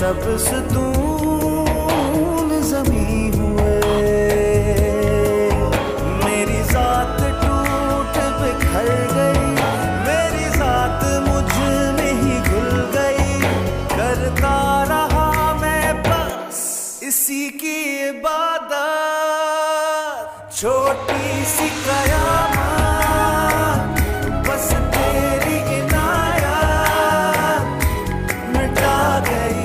सब सुतून ज़मीं हुए, मेरी ज़ात टूट बिखर गई, मेरी ज़ात मुझ में ही घुल गई, करता रहा मैं बस इसी की इबादत, छोटी सी कयामत बस तेरी इनायत मिटा गई,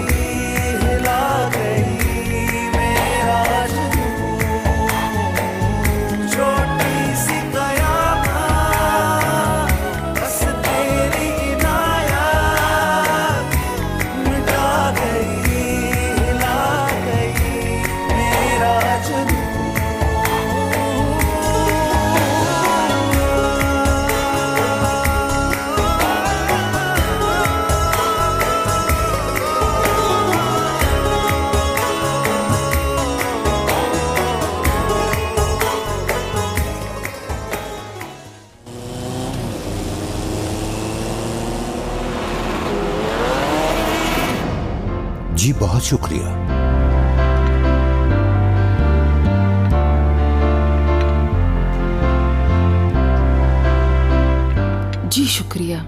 हिला गई मेरा जुनून, छोटी सी कयामत बस तेरी इनायत मिटा गई, हिला गई मेरा जुनून। जी बहुत शुक्रिया। जी शुक्रिया।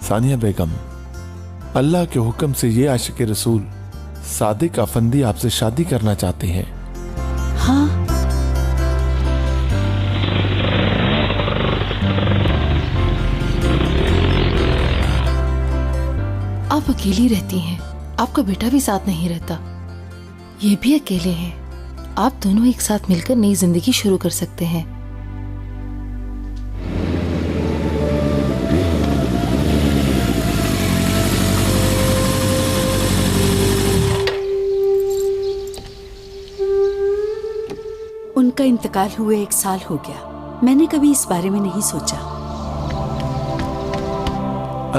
सानिया बेगम, अल्लाह के हुक्म से ये आशिक रसूल सादिक अफंदी आपसे शादी करना चाहते हैं। हाँ, आप अकेली रहती हैं, आपका बेटा भी साथ नहीं रहता, ये भी अकेले हैं, आप दोनों एक साथ मिलकर नई जिंदगी शुरू कर सकते हैं। उनका इंतकाल हुए 1 साल हो गया, मैंने कभी इस बारे में नहीं सोचा।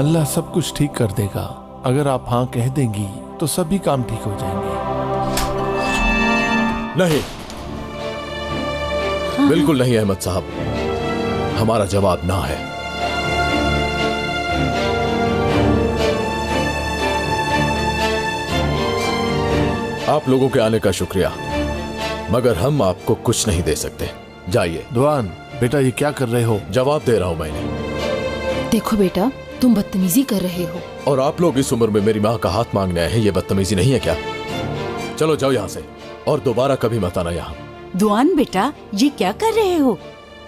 अल्लाह सब कुछ ठीक कर देगा, अगर आप हाँ कह देंगी तो सभी काम ठीक हो जाएंगे। नहीं, बिल्कुल नहीं अहमद साहब, हमारा जवाब ना है। आप लोगों के आने का शुक्रिया, मगर हम आपको कुछ नहीं दे सकते। जाइए। दुआन बेटा, ये क्या कर रहे हो? जवाब दे रहा हूं मैंने। देखो बेटा, तुम बदतमीजी कर रहे हो। और आप लोग इस उम्र में मेरी माँ का हाथ मांगने आए हैं, ये बदतमीजी नहीं है क्या? चलो जाओ यहाँ से और दोबारा कभी मत आना यहाँ। दुआन बेटा, ये क्या कर रहे हो?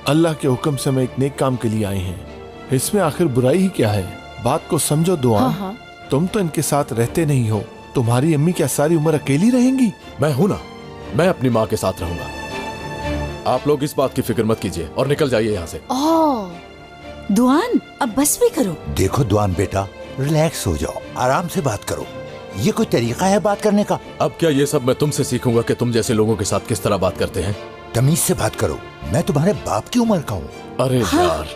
अल्लाह के हुक्म से मैं एक नेक काम के लिए आए हैं, इसमें आखिर बुराई ही क्या है? बात को समझो दुआन। हाँ। तुम तो इनके साथ रहते नहीं हो, तुम्हारी अम्मी क्या सारी उम्र अकेली रहेंगी? मैं हूं ना, मैं अपनी माँ के साथ रहूंगा। आप लोग इस बात की फिक्र मत कीजिए और निकल जाइए यहाँ से। दुआन, अब बस भी करो। देखो दुआन बेटा, रिलैक्स हो जाओ, आराम से बात करो, ये कोई तरीका है बात करने का? अब क्या ये सब मैं तुमसे सीखूंगा कि तुम जैसे लोगों के साथ किस तरह बात करते हैं? तमीज से बात करो, मैं तुम्हारे बाप की उम्र का हूँ। अरे यार,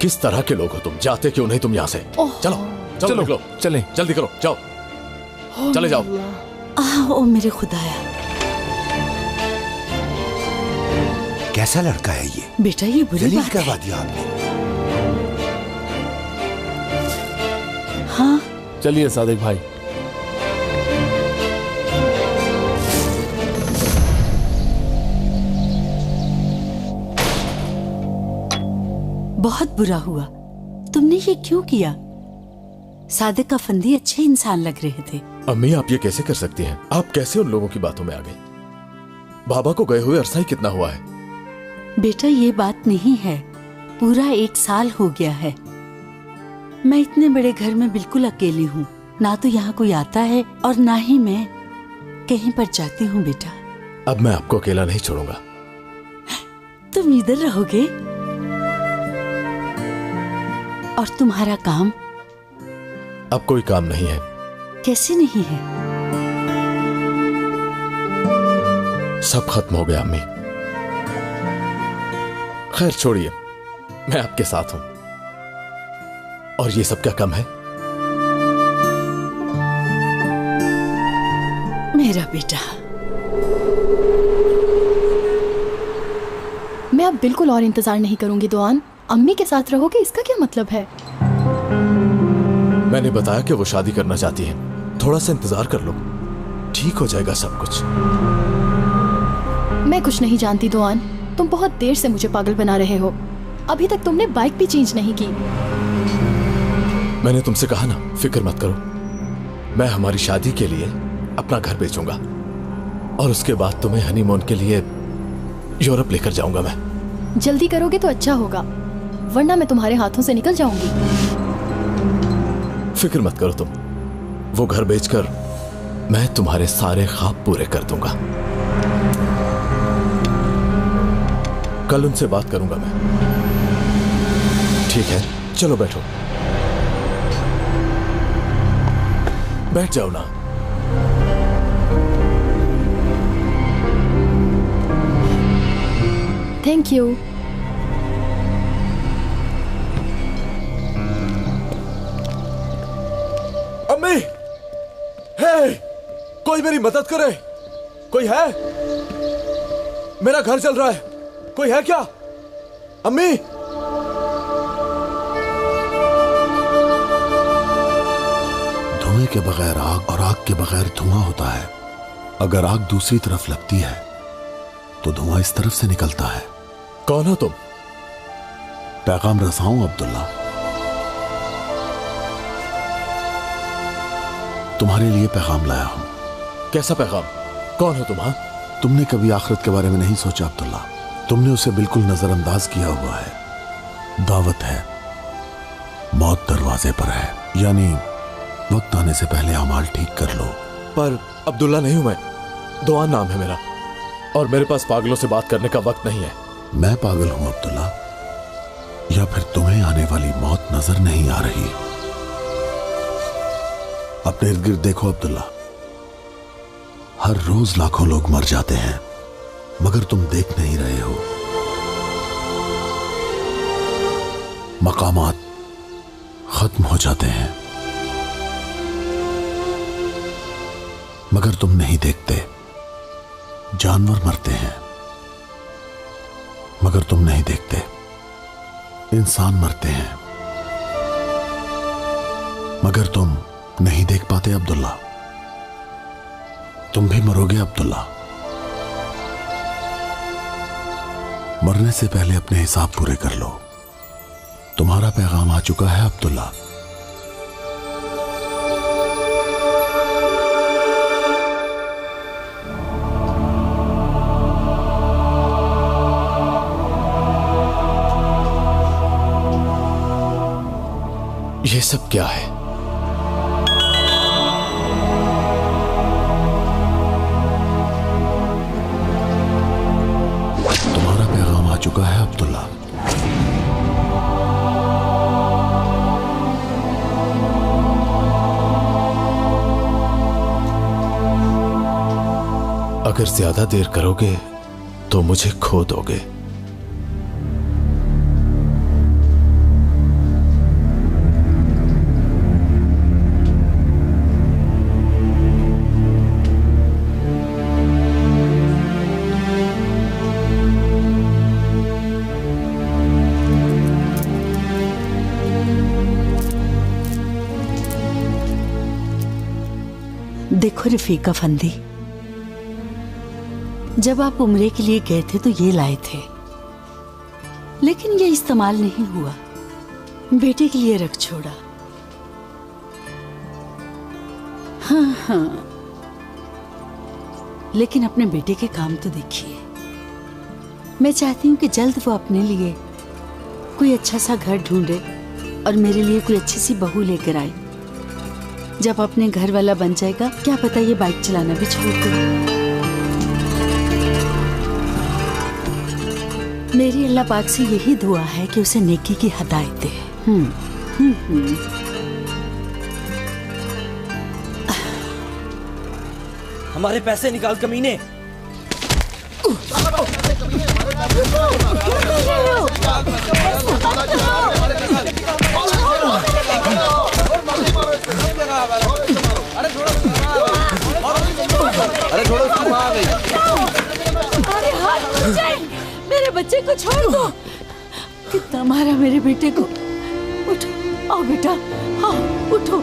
किस तरह के लोग हो तुम? जाते क्यों नहीं तुम यहाँ से? चलो चलो निकलो, चलें, जल्दी करो, जाओ, चले जाओ। ओ मेरे खुदाया, कैसा लड़का है ये? बेटा ये बुरी जलील बात करवा है। दिया आपने। हाँ, चलिए सादिक भाई। बहुत बुरा हुआ, तुमने ये क्यों किया? सादिक अफंदी अच्छे इंसान लग रहे थे। अम्मी, आप ये कैसे कर सकती हैं? आप कैसे उन लोगों की बातों में आ गई? बाबा को गए हुए अरसा ही कितना हुआ है? बेटा ये बात नहीं है, पूरा 1 साल हो गया है। मैं इतने बड़े घर में बिल्कुल अकेली हूँ, ना तो यहाँ कोई आता है और ना ही मैं कहीं पर जाती हूँ। बेटा अब मैं आपको अकेला नहीं छोड़ूंगा। तुम इधर रहोगे और तुम्हारा काम? अब कोई काम नहीं है। कैसे नहीं है? सब खत्म हो गया अम्मी। खैर छोड़िए, मैं आपके साथ हूं। और ये सब क्या कम है? मेरा बेटा, मैं अब बिल्कुल और इंतजार नहीं करूंगी दोआन। अम्मी के साथ रहोगे इसका क्या मतलब है? मैंने बताया कि वो शादी करना चाहती है, थोड़ा सा इंतजार कर लो, ठीक हो जाएगा सब कुछ। मैं कुछ नहीं जानती दोआन, तुम बहुत देर से मुझे पागल बना रहे हो। अभी तक तुमने बाइक भी चेंज नहीं की। मैंने तुमसे कहा ना, फिक्र मत करो, मैं हमारी शादी के लिए अपना घर बेचूंगा और उसके बाद तुम्हें हनीमून के लिए यूरोप लेकर जाऊंगा। मैं जल्दी करोगे तो अच्छा होगा, वरना मैं तुम्हारे हाथों से निकल जाऊंगी। फिक्र मत करो तुम, वो घर बेचकर मैं तुम्हारे सारे ख्वाब पूरे कर दूंगा। कल उनसे बात करूंगा मैं। ठीक है, चलो बैठो, बैठ जाओ ना। Thank you. अम्मी, हे, कोई मेरी मदद करे? कोई है? मेरा घर जल रहा है, कोई है क्या? अम्मी, धुएं के बगैर आग और आग के बगैर धुआं होता है। अगर आग दूसरी तरफ लगती है तो धुआं इस तरफ से निकलता है। कौन हो तुम? पैगाम रसाऊं अब्दुल्ला, तुम्हारे लिए पैगाम लाया हूं। कैसा पैगाम? कौन हो तुम? हाँ, तुमने कभी आखिरत के बारे में नहीं सोचा अब्दुल्ला, तुमने उसे बिल्कुल नजरअंदाज किया हुआ है। दावत है, मौत दरवाजे पर है, यानी वक्त आने से पहले अमाल ठीक कर लो। पर अब्दुल्ला नहीं हूं मैं, दोआन नाम है मेरा, और मेरे पास पागलों से बात करने का वक्त नहीं है। मैं पागल हूं अब्दुल्ला, या फिर तुम्हें आने वाली मौत नजर नहीं आ रही? अपने इर्द गिर्द देखो अब्दुल्ला, हर रोज लाखों लोग मर जाते हैं, मगर तुम देख नहीं रहे हो। मकामात खत्म हो जाते हैं, मगर तुम नहीं देखते। जानवर मरते हैं, मगर तुम नहीं देखते। इंसान मरते हैं, मगर तुम नहीं देख पाते अब्दुल्ला। तुम भी मरोगे अब्दुल्ला। मरने से पहले अपने हिसाब पूरे कर लो। तुम्हारा पैगाम आ चुका है अब्दुल्ला। ये सब क्या है? तुम्हारा पैगाम आ चुका है अब्दुल्ला। अगर ज्यादा देर करोगे तो मुझे खो दोगे। देखो रफीका फंदी, जब आप उम्रे के लिए गए थे तो ये लाए थे, लेकिन ये इस्तेमाल नहीं हुआ, बेटे के लिए रख छोड़ा। हाँ हाँ, लेकिन अपने बेटे के काम तो देखिए। मैं चाहती हूँ कि जल्द वो अपने लिए कोई अच्छा सा घर ढूंढे और मेरे लिए कोई अच्छी सी बहू लेकर आए। जब अपने घर वाला बन जाएगा, क्या पता ये बाइक चलाना भी छोड़ दे। मेरी अल्लाह पाक से यही दुआ है कि उसे नेकी की हिदायत दे। हमारे पैसे निकाल कमीने। रुको, क्या कर रहे हो? ऐसे मत अरे हाथ छूट जाए, मेरे बच्चे को छोड़ दो। कितना मारा मेरे बेटे को। उठो, आओ बेटा, हाँ उठो,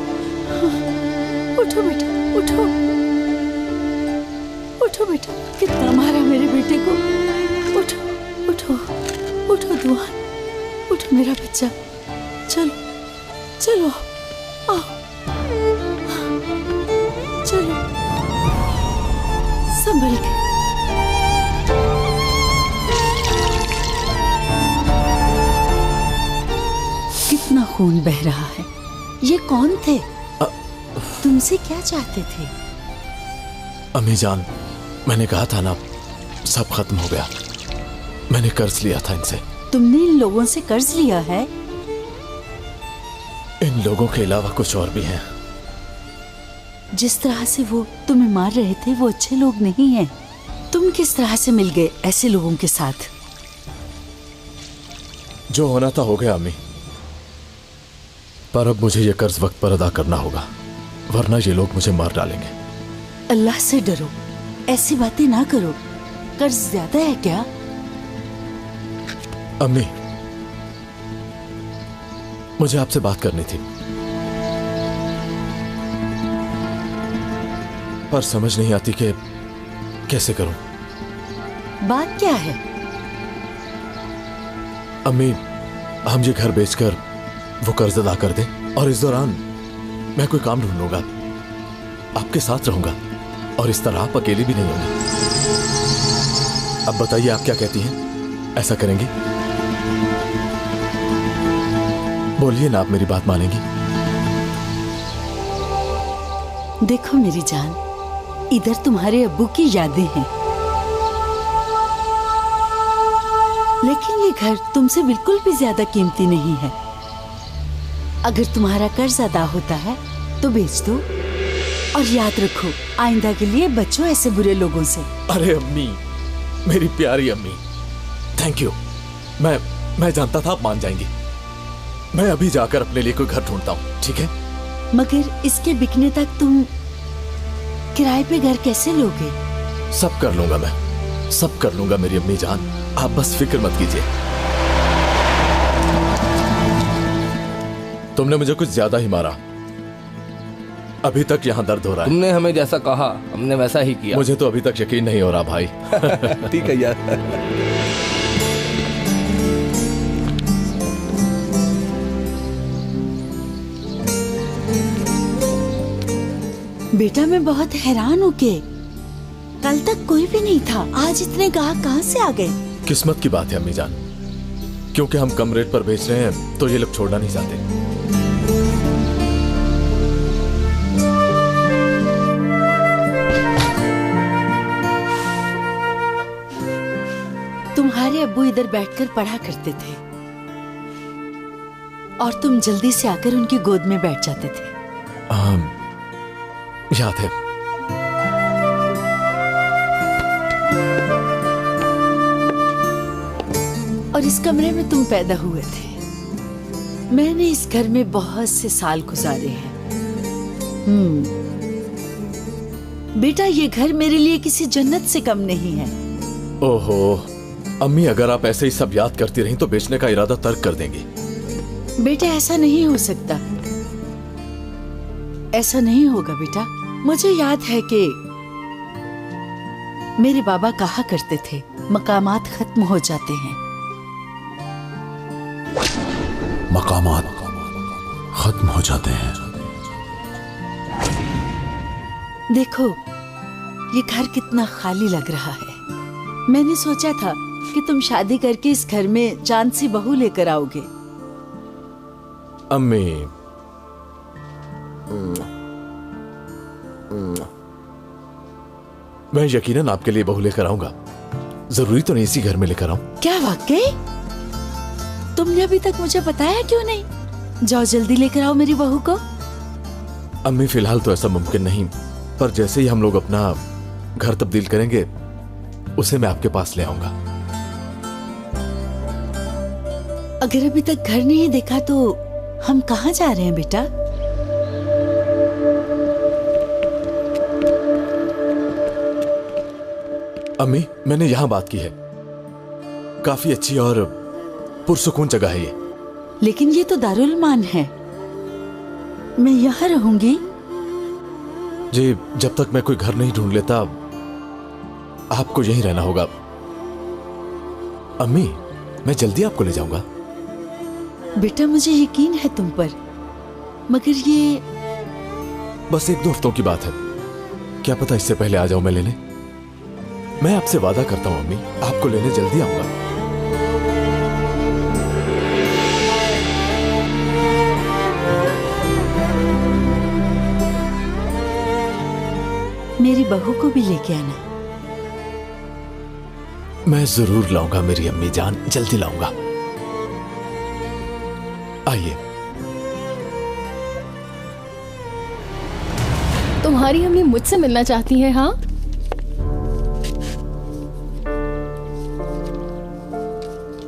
उठो बेटा, उठो, उठो बेटा। कितना मारा मेरे बेटे को। उठो, उठो, उठो दुआन, उठो मेरा बच्चा। चलो, चलो, आओ, चलो, संभल के। कितना खून बह रहा है। ये कौन थे? तुमसे क्या चाहते थे? अम्मी जान, मैंने कहा था ना, सब खत्म हो गया। मैंने कर्ज लिया था इनसे। तुमने इन लोगों से कर्ज लिया है? इन लोगों के अलावा कुछ और भी हैं। जिस तरह से वो तुम्हें मार रहे थे वो अच्छे लोग नहीं हैं। तुम किस तरह से मिल गए ऐसे लोगों के साथ? जो होना था हो गया अम्मी, पर अब मुझे ये कर्ज वक्त पर अदा करना होगा, वरना ये लोग मुझे मार डालेंगे। अल्लाह से डरो, ऐसी बातें ना करो। कर्ज ज्यादा है क्या? अम्मी, मुझे आपसे बात करनी थी, पर समझ नहीं आती कि कैसे करूं। बात क्या है? अम्मी, हम ये घर बेचकर वो कर्ज अदा कर दें, और इस दौरान मैं कोई काम ढूंढ लूंगा, आपके साथ रहूंगा, और इस तरह आप अकेली भी नहीं होंगी। अब बताइए आप क्या कहती हैं? ऐसा करेंगी? बोलिए ना, आप मेरी बात मानेंगी? देखो मेरी जान, इधर तुम्हारे अब्बू की यादें हैं, लेकिन ये घर तुमसे बिल्कुल भी ज्यादा कीमती नहीं है। अगर तुम्हारा कर्ज अदा होता है तो बेच दो, और याद रखो आइंदा के लिए बचो ऐसे बुरे लोगों से। अरे अम्मी, मेरी प्यारी अम्मी, थैंक यू। मैं जानता था आप मान जाएंगी। मैं अभी जाकर अपने लिए कोई घर ढूंढता हूँ, ठीक है? मगर इसके बिकने तक तुम किराए पे घर कैसे लोगे? सब कर लूंगा, मैं सब कर लूंगा मेरी अम्मी जान, आप बस फिक्र मत कीजिए। तुमने मुझे कुछ ज्यादा ही मारा, अभी तक यहाँ दर्द हो रहा है। तुमने हमें जैसा कहा हमने वैसा ही किया। मुझे तो अभी तक यकीन नहीं हो रहा भाई। ठीक है यार। बेटा मैं बहुत हैरान हूँ कि कल तक कोई भी नहीं था, आज इतने ग्राहक कहाँ से आ गए? किस्मत की बात है अम्मी जान, क्योंकि हम कम रेट पर बेच रहे हैं तो ये लोग छोड़ना नहीं चाहते। तुम्हारे अब्बू इधर बैठकर पढ़ा करते थे और तुम जल्दी से आकर उनकी गोद में बैठ जाते थे। याद है। और इस कमरे में तुम पैदा हुए थे। मैंने इस घर में बहुत से साल गुजारे हैं। बेटा ये घर मेरे लिए किसी जन्नत से कम नहीं है। ओहो अम्मी, अगर आप ऐसे ही सब याद करती रहीं तो बेचने का इरादा तर्क कर देंगी। बेटा ऐसा नहीं हो सकता, ऐसा नहीं होगा बेटा। मुझे याद है कि मेरे बाबा कहा करते थे मकामात खत्म हो जाते हैं। मकामात खत्म हो जाते हैं। देखो ये घर कितना खाली लग रहा है। मैंने सोचा था कि तुम शादी करके इस घर में चांद सी बहू लेकर आओगे। अम्मी, मैं यकीनन आपके लिए बहू लेकर आऊंगा। जरूरी तो नहीं इसी घर में लेकर आऊं। क्या वाकई? तुमने अभी तक मुझे बताया क्यों नहीं? जाओ जल्दी लेकर आओ मेरी बहू को। अम्मी फिलहाल तो ऐसा मुमकिन नहीं, पर जैसे ही हम लोग अपना घर तब्दील करेंगे उसे मैं आपके पास ले आऊंगा। अगर अभी तक घर नहीं देखा तो हम कहाँ जा रहे हैं बेटा? अम्मी, मैंने यहाँ बात की है। काफी अच्छी और पुरसुकून जगह है ये। लेकिन ये तो दारुल मान है। मैं यहाँ रहूंगी। जी, जब तक मैं कोई घर नहीं ढूंढ लेता आपको यहीं रहना होगा। अम्मी, मैं जल्दी आपको ले जाऊंगा। बेटा मुझे यकीन है तुम पर, मगर ये बस 1-2 हफ्तों की बात है। क्या पता इससे पहले आ जाऊं मैं लेने। मैं आपसे वादा करता हूं अम्मी, आपको लेने जल्दी आऊंगा। मेरी बहू को भी लेके आना। मैं जरूर लाऊंगा मेरी अम्मी जान, जल्दी लाऊंगा। आइए। तुम्हारी अम्मी मुझसे मिलना चाहती हैं? हाँ,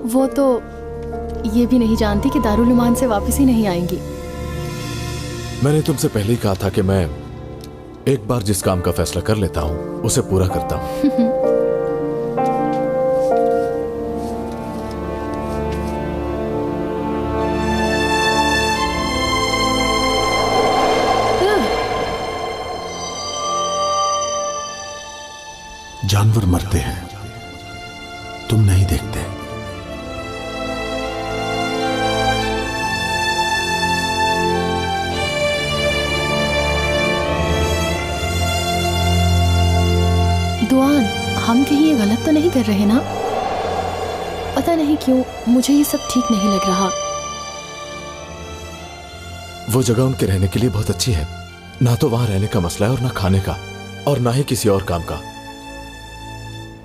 वो तो ये भी नहीं जानती कि दारुल उमान से वापस ही नहीं आएंगी। मैंने तुमसे पहले ही कहा था कि मैं एक बार जिस काम का फैसला कर लेता हूं उसे पूरा करता हूं। जानवर मरते हैं, तुम नहीं देखते। दुआन, हम कहीं ये गलत तो नहीं कर रहे ना? पता नहीं क्यों मुझे ये सब ठीक नहीं लग रहा। वो जगह उनके रहने के लिए बहुत अच्छी है। ना तो वहां रहने का मसला है और ना खाने का, और ना ही किसी और काम का।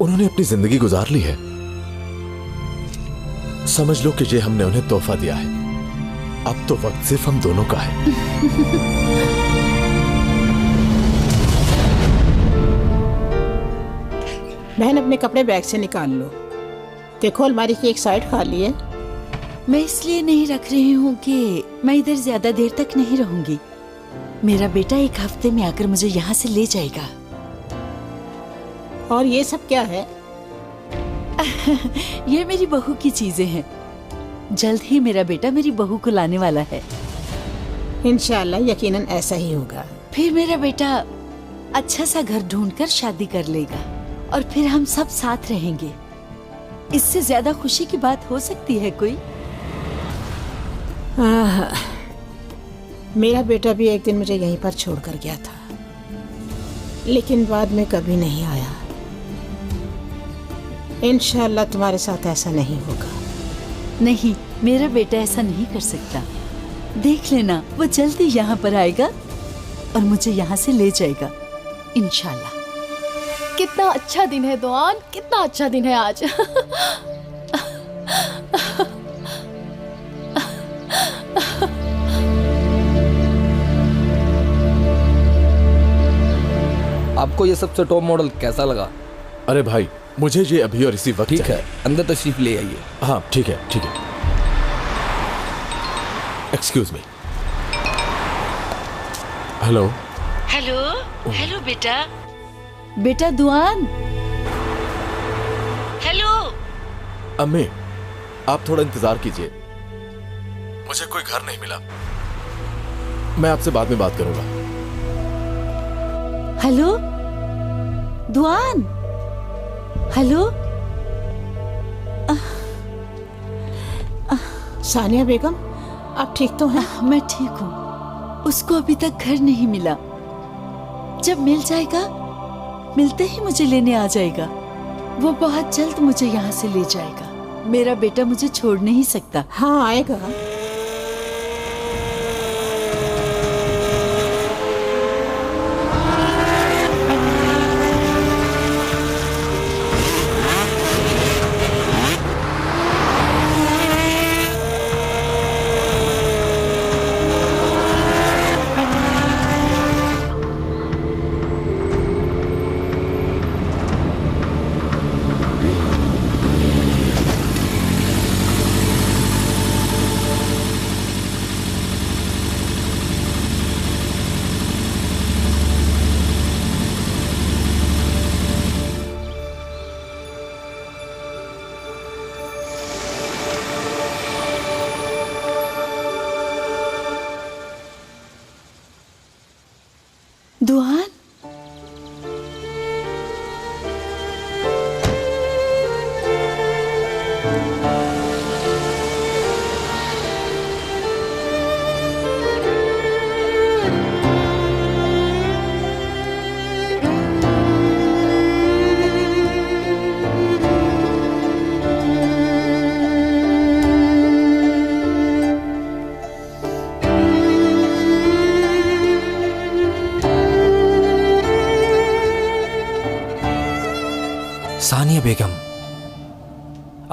उन्होंने अपनी जिंदगी गुजार ली है। समझ लो कि ये हमने उन्हें तोहफा दिया है। अब तो वक्त सिर्फ हम दोनों का है। बहन, अपने कपड़े बैग से निकाल लो। देखो अलमारी की एक साइड खाली है। मैं इसलिए नहीं रख रही हूँ कि मैं इधर ज्यादा देर तक नहीं रहूंगी। मेरा बेटा 1 हफ्ते में आकर मुझे यहाँ से ले जाएगा। और ये सब क्या है? ये मेरी बहू की चीजें हैं। जल्द ही मेरा बेटा मेरी बहू को लाने वाला है। इंशाल्लाह यकीनन ऐसा ही होगा। फिर मेरा बेटा अच्छा सा घर ढूंढकर शादी कर लेगा और फिर हम सब साथ रहेंगे। इससे ज्यादा खुशी की बात हो सकती है कोई? मेरा बेटा भी एक दिन मुझे यहीं पर छोड़कर गया था, लेकिन बाद में कभी नहीं आया। इंशाल्लाह तुम्हारे साथ ऐसा नहीं होगा। नहीं, मेरा बेटा ऐसा नहीं कर सकता। देख लेना, वो जल्दी यहाँ पर आएगा और मुझे यहाँ से ले जाएगा इंशाल्लाह। कितना अच्छा दिन है दुआन, कितना अच्छा दिन है आज। आपको ये सबसे टॉप मॉडल कैसा लगा? अरे भाई, मुझे ये अभी और इसी वक्त ठीक है, अंदर तशरीफ ले आइए। हाँ ठीक है, ठीक है। Excuse me. Hello. Hello, hello बेटा। बेटा दुआन। हेलो। अम्मी, आप थोड़ा इंतजार कीजिए। मुझे कोई घर नहीं मिला। मैं आपसे बाद में बात करूंगा। हेलो दुआन। हेलो। सानिया बेगम, आप ठीक तो हैं? मैं ठीक हूँ। उसको अभी तक घर नहीं मिला। जब मिल जाएगा, मिलते ही मुझे लेने आ जाएगा। वो बहुत जल्द मुझे यहाँ से ले जाएगा। मेरा बेटा मुझे छोड़ नहीं सकता। हाँ आएगा। सानिया बेगम,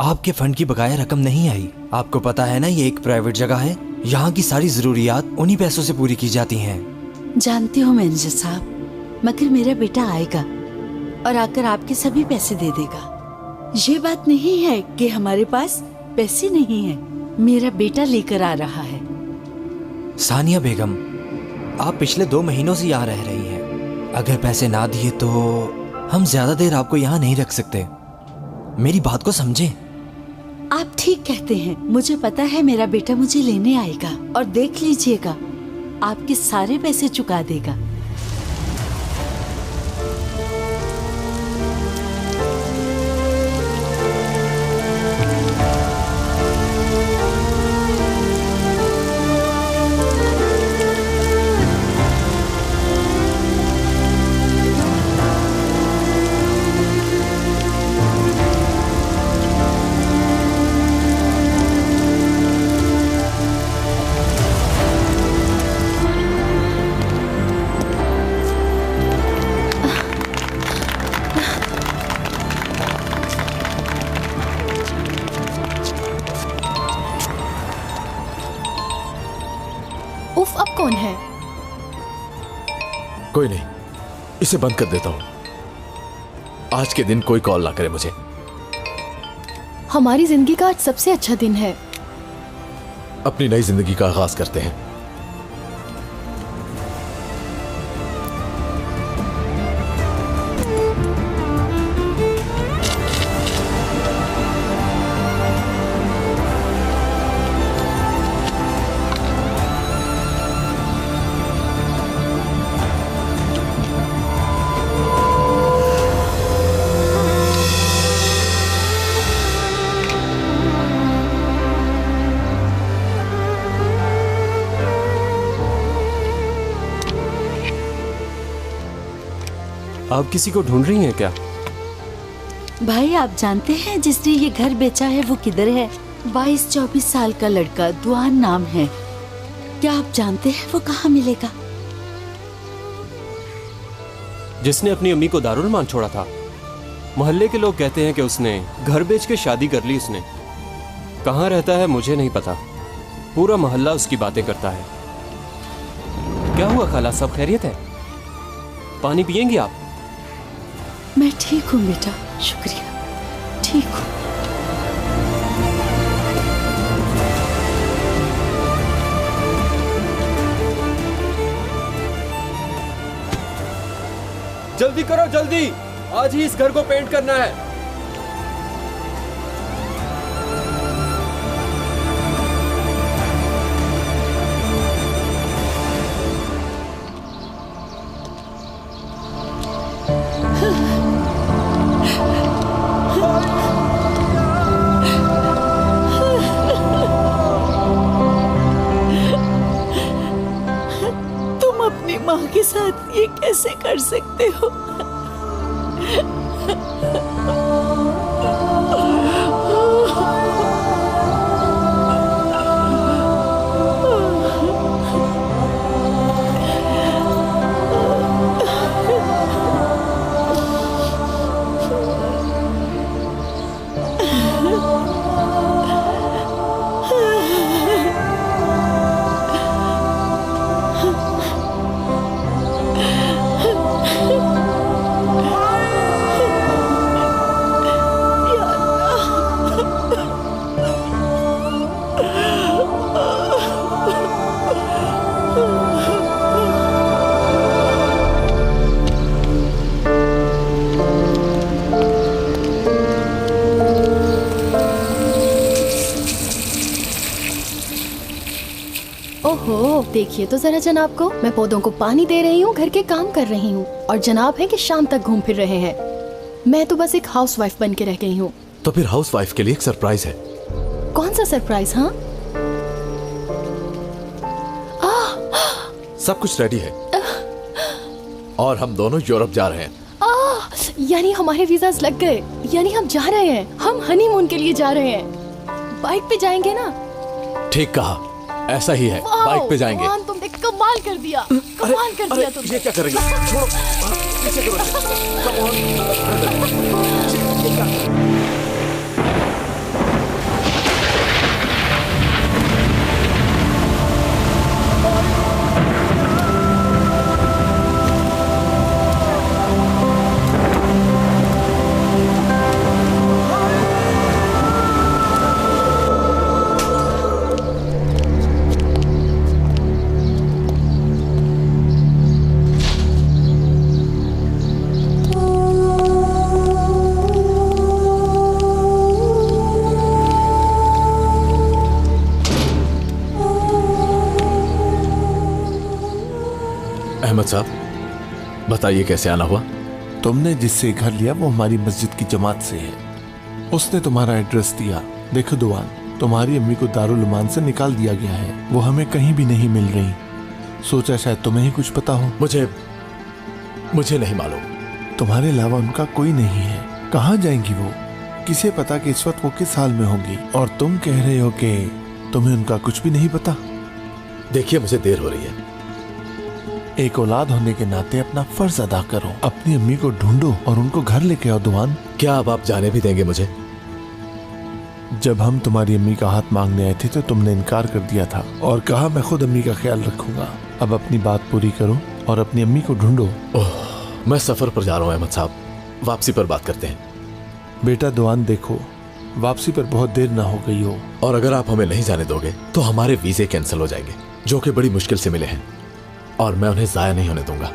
आपके फंड की बकाया रकम नहीं आई। आपको पता है ना ये एक प्राइवेट जगह है, यहाँ की सारी जरूरियात उन्हीं पैसों से पूरी की जाती हैं। जानती हूँ मैनेजर साहब, मगर मेरा बेटा आएगा और आकर आपके सभी पैसे दे देगा। ये बात नहीं है कि हमारे पास पैसे नहीं है, मेरा बेटा लेकर आ रहा है। सानिया बेगम, आप पिछले 2 महीनों से यहाँ रह रही हैं। अगर पैसे ना दिए तो हम ज्यादा देर आपको यहाँ नहीं रख सकते। मेरी बात को समझें। आप ठीक कहते हैं, मुझे पता है मेरा बेटा मुझे लेने आएगा और देख लीजिएगा आपके सारे पैसे चुका देगा। उफ, अब कौन है? कोई नहीं, इसे बंद कर देता हूं। आज के दिन कोई कॉल ना करे मुझे। हमारी जिंदगी का आज सबसे अच्छा दिन है। अपनी नई जिंदगी का आगाज करते हैं। आप किसी को ढूंढ रही हैं क्या? भाई, आप जानते हैं जिसने ये घर बेचा है वो किधर है? 22-24 साल का लड़का, दुआन नाम है। क्या आप जानते हैं वो कहाँ मिलेगा? जिसने अपनी अम्मी को दारुल मान छोड़ा था। मोहल्ले के लोग कहते हैं कि उसने घर बेच के शादी कर ली। उसने कहाँ रहता है मुझे नहीं पता, पूरा मोहल्ला उसकी बातें करता है। क्या हुआ खाला, सब खैरियत है? पानी पियेंगी आप? मैं ठीक हूँ बेटा, शुक्रिया, ठीक हूँ। जल्दी करो जल्दी, आज ही इस घर को पेंट करना है। माँ के साथ ये कैसे कर सकते हो? ओहो, देखिए तो जरा जनाब को, मैं पौधों को पानी दे रही हूँ, घर के काम कर रही हूँ, और जनाब है कि शाम तक घूम फिर रहे हैं। मैं तो बस एक हाउसवाइफ बन के रह गई हूँ। तो फिर हाउसवाइफ के लिए एक सरप्राइज है। कौन सा सरप्राइज? हाँ, सब कुछ रेडी है और हम दोनों यूरोप जा रहे हैं। यानी हमारे वीजास लग गए, यानी हम जा रहे हैं, हम हनीमून के लिए जा रहे हैं। बाइक पे जाएंगे ना? ठीक कहा, ऐसा ही है, बाइक पे जाएंगे। तुमने कमाल कर दिया, कमाल कर दिया तुमने। ये क्या कर रही है? छोड़ो, पीछे करो। देगा। अहमद साहब, बताइए कैसे आना हुआ? तुमने जिससे घर लिया वो हमारी मस्जिद की जमात से है। उसने तुम्हारा एड्रेस दिया। देखो दुआन, तुम्हारी अम्मी को दारुल उमान से निकाल दिया गया है। वो हमें कहीं भी नहीं मिल रही। सोचा शायद तुम्हें ही कुछ पता हो। मुझे नहीं मालूम। तुम्हारे अलावा उनका कोई नहीं है। कहाँ जाएंगी वो? किसे पता कि इस वक्त वो किस हाल में होंगी। और तुम कह रहे हो कि तुम्हें उनका कुछ भी नहीं पता। देखिए, मुझे देर हो रही है। एक औलाद होने के नाते अपना फर्ज अदा करो। अपनी अम्मी को ढूंढो और उनको घर लेके आओ दुआन। क्या अब आप जाने भी देंगे मुझे? जब हम तुम्हारी अम्मी का हाथ मांगने आए थे तो तुमने इनकार कर दिया था और कहा मैं खुद अम्मी का ख्याल रखूंगा। अब अपनी बात पूरी करो और अपनी अम्मी को ढूंढो। मैं सफर पर जा रहा हूँ अहमद साहब, वापसी पर बात करते हैं। बेटा दुआन, देखो वापसी पर बहुत देर ना हो गई हो। और अगर आप हमें नहीं जाने दोगे तो हमारे वीजे कैंसिल हो जाएंगे, जो कि बड़ी मुश्किल से मिले हैं, और मैं उन्हें जाया नहीं होने दूंगा।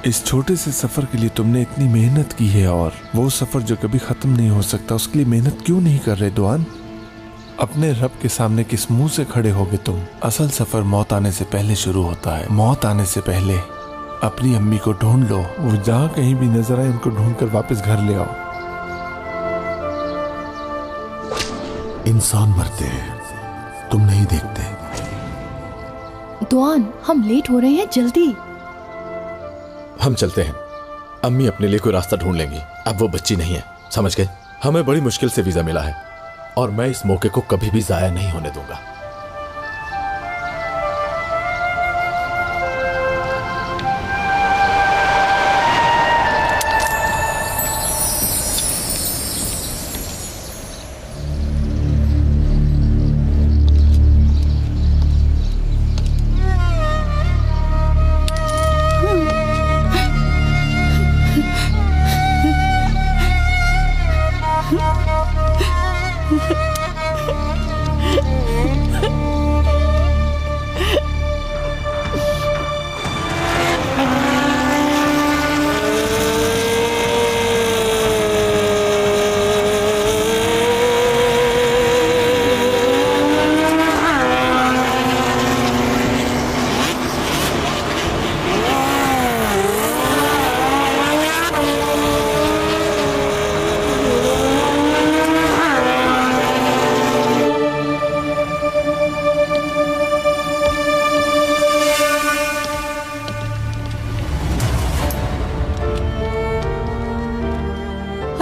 इस छोटे से सफर के लिए तुमने इतनी मेहनत की है और वो सफर जो कभी खत्म नहीं हो सकता, उसके लिए मेहनत क्यों नहीं कर रहे दुआन? अपने रब के सामने किस मुंह से खड़े होगे तुम? असल सफर मौत आने से पहले शुरू होता है। मौत आने से पहले अपनी अम्मी को ढूंढ लो। वो जहां कहीं भी नजर आए उनको ढूंढकर वापस घर ले आओ। इंसान मरते हैं, तुम नहीं देखते। दुआन, हम लेट हो रहे हैं, जल्दी। हम चलते हैं। अम्मी अपने लिए कोई रास्ता ढूंढ लेंगी। अब वो बच्ची नहीं है, समझ गए? हमें बड़ी मुश्किल से वीजा मिला है और मैं इस मौके को कभी भी जाया नहीं होने दूंगा।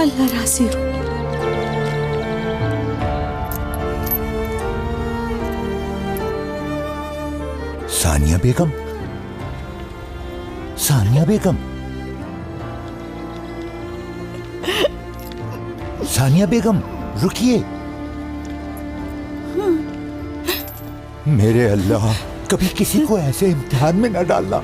अल्लाह राजी हो। सानिया बेगम, सानिया बेगम, सानिया बेगम, रुकिए। मेरे अल्लाह, कभी किसी को ऐसे इम्तिहान में न डालना।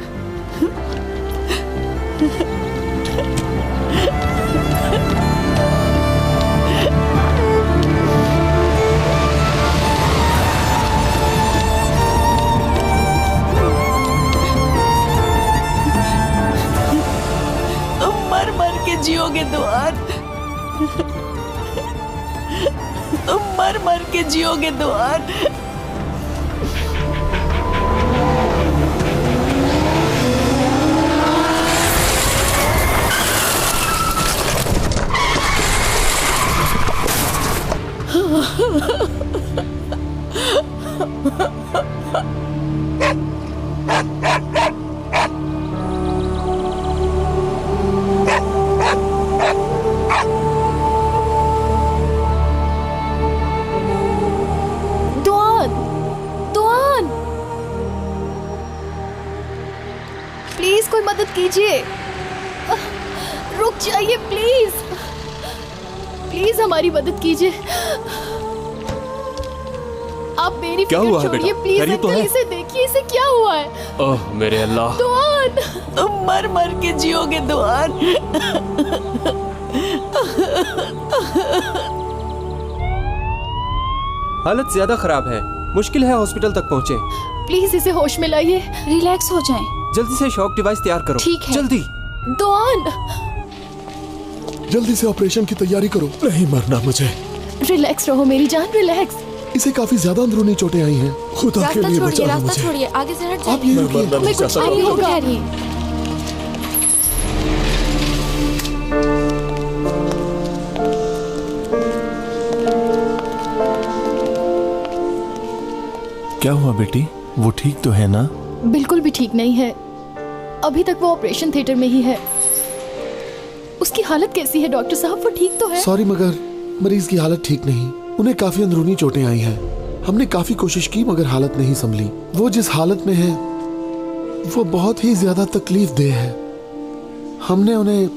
जियोगे दुआन, तुम मर मर के जियोगे दुआन। प्लीज कोई मदद कीजिए। रुक जाइए प्लीज, प्लीज हमारी मदद कीजिए। आप मेरी क्या फिक्र हुआ है छोड़िए बेटा? प्लीज खैरियत तो अंकल, है? इसे देखिए, इसे क्या हुआ है? ओह मेरे अल्लाह। दुआन, तुम मर मर के जियोगे दुआन। हालत ज्यादा खराब है, मुश्किल है हॉस्पिटल तक पहुँचे। प्लीज इसे होश में लाइए, रिलैक्स हो जाएं। जल्दी से शॉक डिवाइस तैयार करो। ठीक है। जल्दी। दुआन, जल्दी से ऑपरेशन की तैयारी करो। नहीं मरना मुझे। रिलैक्स रहो मेरी जान, रिलैक्स। इसे काफी ज्यादा अंदरूनी चोटें आई हैं। खुदा के लिए बचा लो रास्ता मुझे। छोड़िए, आगे से हट आप जाइए। ये रुकिए। हमें कुछ नहीं होगा। क्या हुआ बेटी, वो ठीक तो है ना? बिल्कुल भी ठीक नहीं है, अभी तक वो ऑपरेशन थिएटर में ही है। उसकी हालत कैसी है डॉक्टर साहब, वो ठीक तो है? सॉरी मगर मरीज की हालत ठीक नहीं, उन्हें काफी अंदरूनी चोटें आई हैं। हमने काफी कोशिश की मगर हालत नहीं संभली। वो जिस हालत में है वो बहुत ही ज्यादा तकलीफ देह है। हमने उन्हें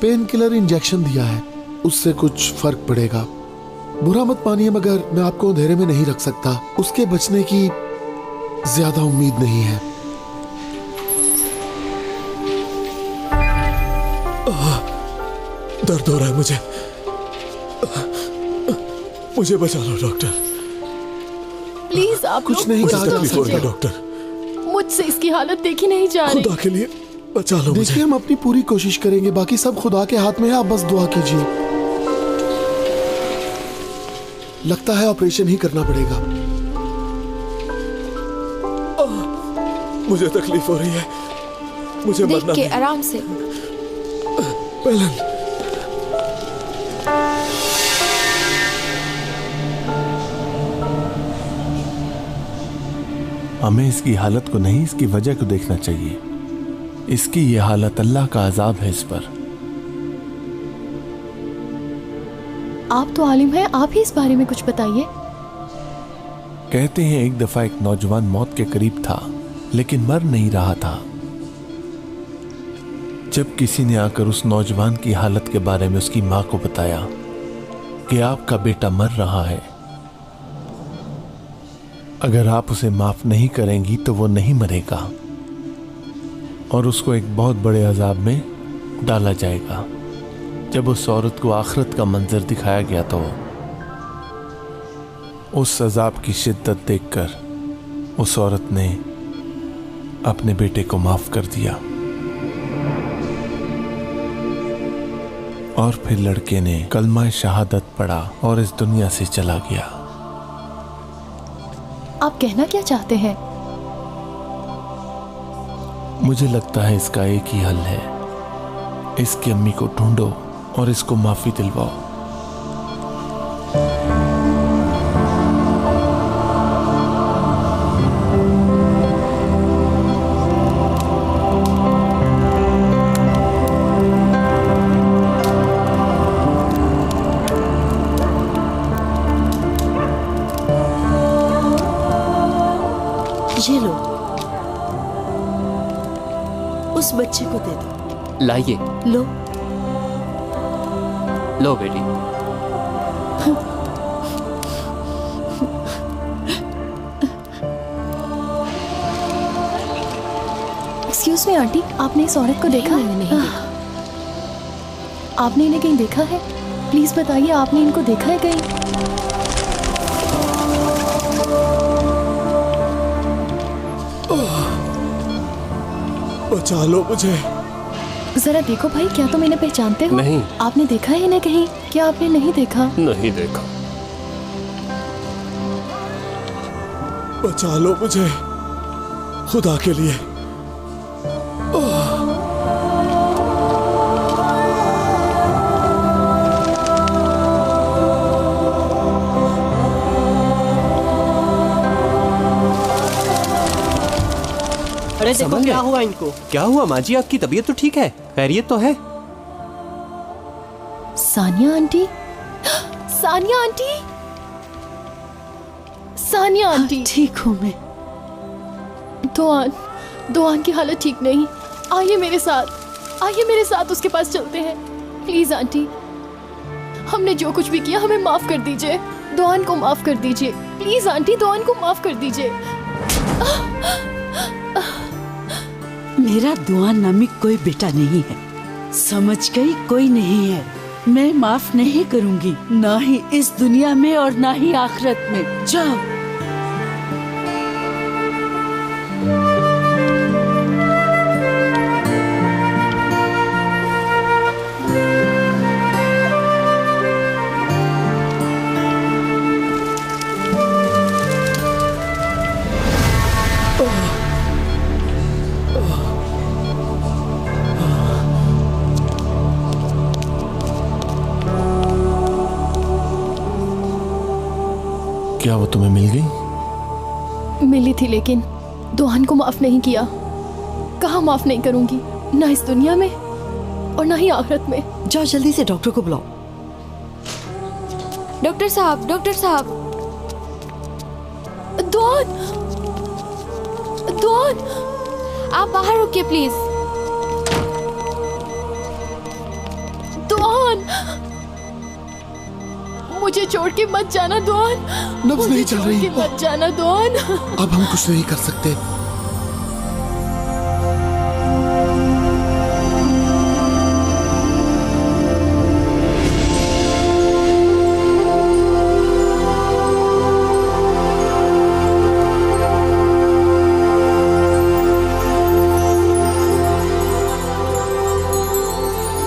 पेन किलर इंजेक्शन दिया है, उससे कुछ फर्क पड़ेगा। बुरा मत मानिए मगर मैं आपको अंधेरे में नहीं रख सकता। उसके बचने की ज्यादा उम्मीद नहीं है। दर्द हो रहा है मुझे, मुझे बचा लो डॉक्टर। प्लीज आप कुछ नहीं कहा जा सकता डॉक्टर, मुझसे इसकी हालत देखी नहीं जा रही। खुदा के लिए बचा लो मुझे। देखिए हम अपनी पूरी कोशिश करेंगे, बाकी सब खुदा के हाथ में है, आप बस दुआ कीजिए। लगता है ऑपरेशन ही करना पड़ेगा। मुझे तकलीफ हो रही है, मुझे देख मरना के नहीं। आराम से। पहले हमें इसकी हालत को नहीं, इसकी वजह को देखना चाहिए। इसकी ये हालत अल्लाह का अजाब है इस पर। आप तो आलिम हैं, आप ही इस बारे में कुछ बताइए। कहते हैं एक दफा एक नौजवान मौत के करीब था लेकिन मर नहीं रहा था। जब किसी ने आकर उस नौजवान की हालत के बारे में उसकी मां को बताया कि आपका बेटा मर रहा है, अगर आप उसे माफ नहीं करेंगी तो वो नहीं मरेगा और उसको एक बहुत बड़े अजाब में डाला जाएगा। जब उस औरत को आखिरत का मंजर दिखाया गया तो उस अजाब की शिद्दत देखकर उस औरत ने अपने बेटे को माफ कर दिया और फिर लड़के ने कलमा शहादत पढ़ा और इस दुनिया से चला गया। आप कहना क्या चाहते हैं? मुझे लगता है इसका एक ही हल है, इसकी अम्मी को ढूंढो और इसको माफी दिलवाओ। ये लो, उस बच्चे को दे दो। लाइए। लो। लो बेटी। एक्सक्यूज मी आंटी, आपने इस औरत को देखा? नहीं। आपने इन्हें कहीं देखा है? प्लीज बताइए, आपने इनको देखा है कहीं? बचा लो मुझे। जरा देखो भाई, क्या तुम इन्हें पहचानते हो? नहीं। आपने देखा है इन्हें कहीं? क्या आपने नहीं देखा? नहीं देखा। बचा लो मुझे खुदा के लिए। अरे देखो क्या हुआ इनको। क्या हुआ माँ जी, आपकी तबीयत तो ठीक है? खैरियत तो है? Sania aunty, Sania aunty, Sania aunty. ठीक हूँ मैं। दुआन, दुआन की हालत ठीक नहीं, आइए मेरे साथ। आइए मेरे साथ उसके पास चलते हैं। प्लीज आंटी, हमने जो कुछ भी किया हमें माफ कर दीजिए। दुआन को माफ कर दीजिए प्लीज आंटी, दुआन को माफ कर दीजिए। मेरा दुआन नामी कोई बेटा नहीं है, समझ गई? कोई नहीं है। मैं माफ नहीं करूंगी, ना ही इस दुनिया में और ना ही आखिरत में। जाओ। क्या वो तुम्हें मिल गई? मिली थी, लेकिन दुआन को माफ नहीं किया। कहाँ माफ नहीं करूंगी, ना इस दुनिया में और ना ही आखिरत में। जाओ जल्दी से डॉक्टर को बुलाओ। डॉक्टर साहब, डॉक्टर साहब। दुआन, दुआन, आप बाहर रुकिए प्लीज। दुआन, मुझे छोड़ के मत जाना दुआन। नब्ज नहीं चल रही। मत जाना दुआन। अब हम कुछ नहीं कर सकते।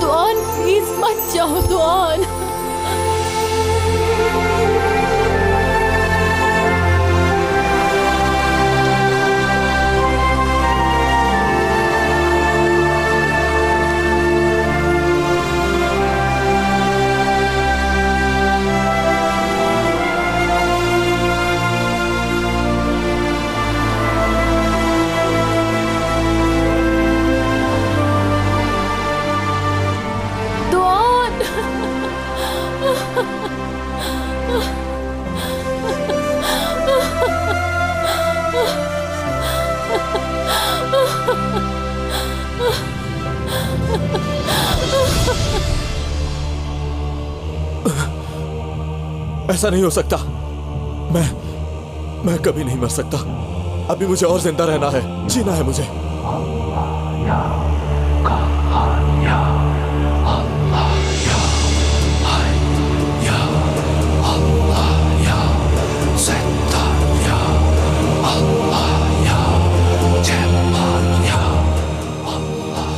दुआन प्लीज मत जाओ दुआन। ऐसा नहीं हो सकता। मैं कभी नहीं मर सकता। अभी मुझे और जिंदा रहना है, जीना है मुझे।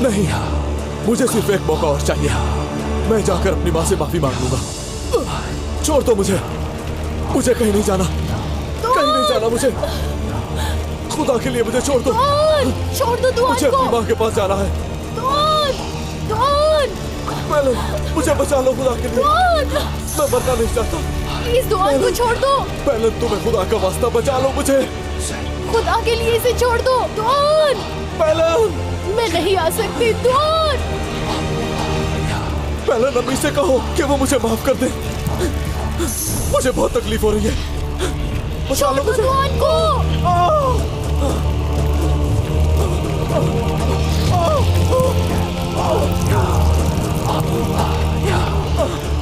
नहीं, मुझे सिर्फ एक मौका और चाहिए। मैं जाकर अपनी माँ से माफी मांग लूंगा। छोड़ दो मुझे कहीं नहीं जाना, कहीं नहीं जाना मुझे। खुदा के लिए मुझे छोड़ दो। छोड़ दो दुआन मुझे अपनी माँ के पास जाना है। पहले मुझे बचा लो खुदा के लिए। मैं मरना नहीं चाहता। प्लीज दुआन को छोड़ दो। पहले तुम्हें खुदा का वास्ता बचा लो मुझे। खुदा के लिए इसे छोड़ दो दुआन। पहले मैं नहीं आ सकती दुआन। पहले नबी से कहो कि वो मुझे माफ कर दे। मुझे बहुत तकलीफ हो रही है। बचा लो मुझे। दुआन को।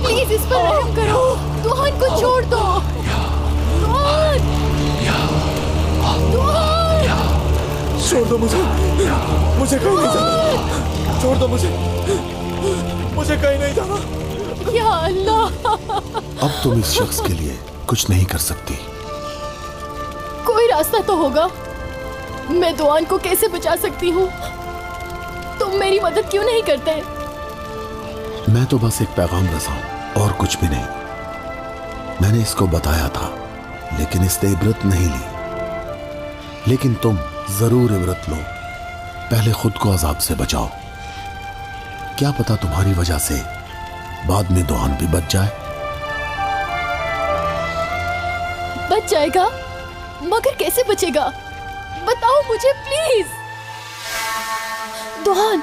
प्लीज इस पर रहम करो। दुआन को छोड़ दो। दुआन, दुआन, छोड़ दो मुझे कहीं नहीं जाना। छोड़ दो मुझे कहीं नहीं जाना। या अल्लाह। अब तुम इस शख्स के लिए कुछ नहीं कर सकती। कोई रास्ता तो होगा। मैं दुआन को कैसे बचा सकती हूँ? तुम मेरी मदद क्यों नहीं करते? मैं तो बस एक पैगाम रसाऊं और कुछ भी नहीं। मैंने इसको बताया था, लेकिन इसने इबरत नहीं ली। लेकिन तुम जरूर इबरत लो। पहले खुद को अजाब से बचाओ। क्या पता तुम्हारी वजह से बाद में दुआन भी बच जाए। बच जाएगा? मगर कैसे बचेगा? बताओ मुझे प्लीज। दुआन,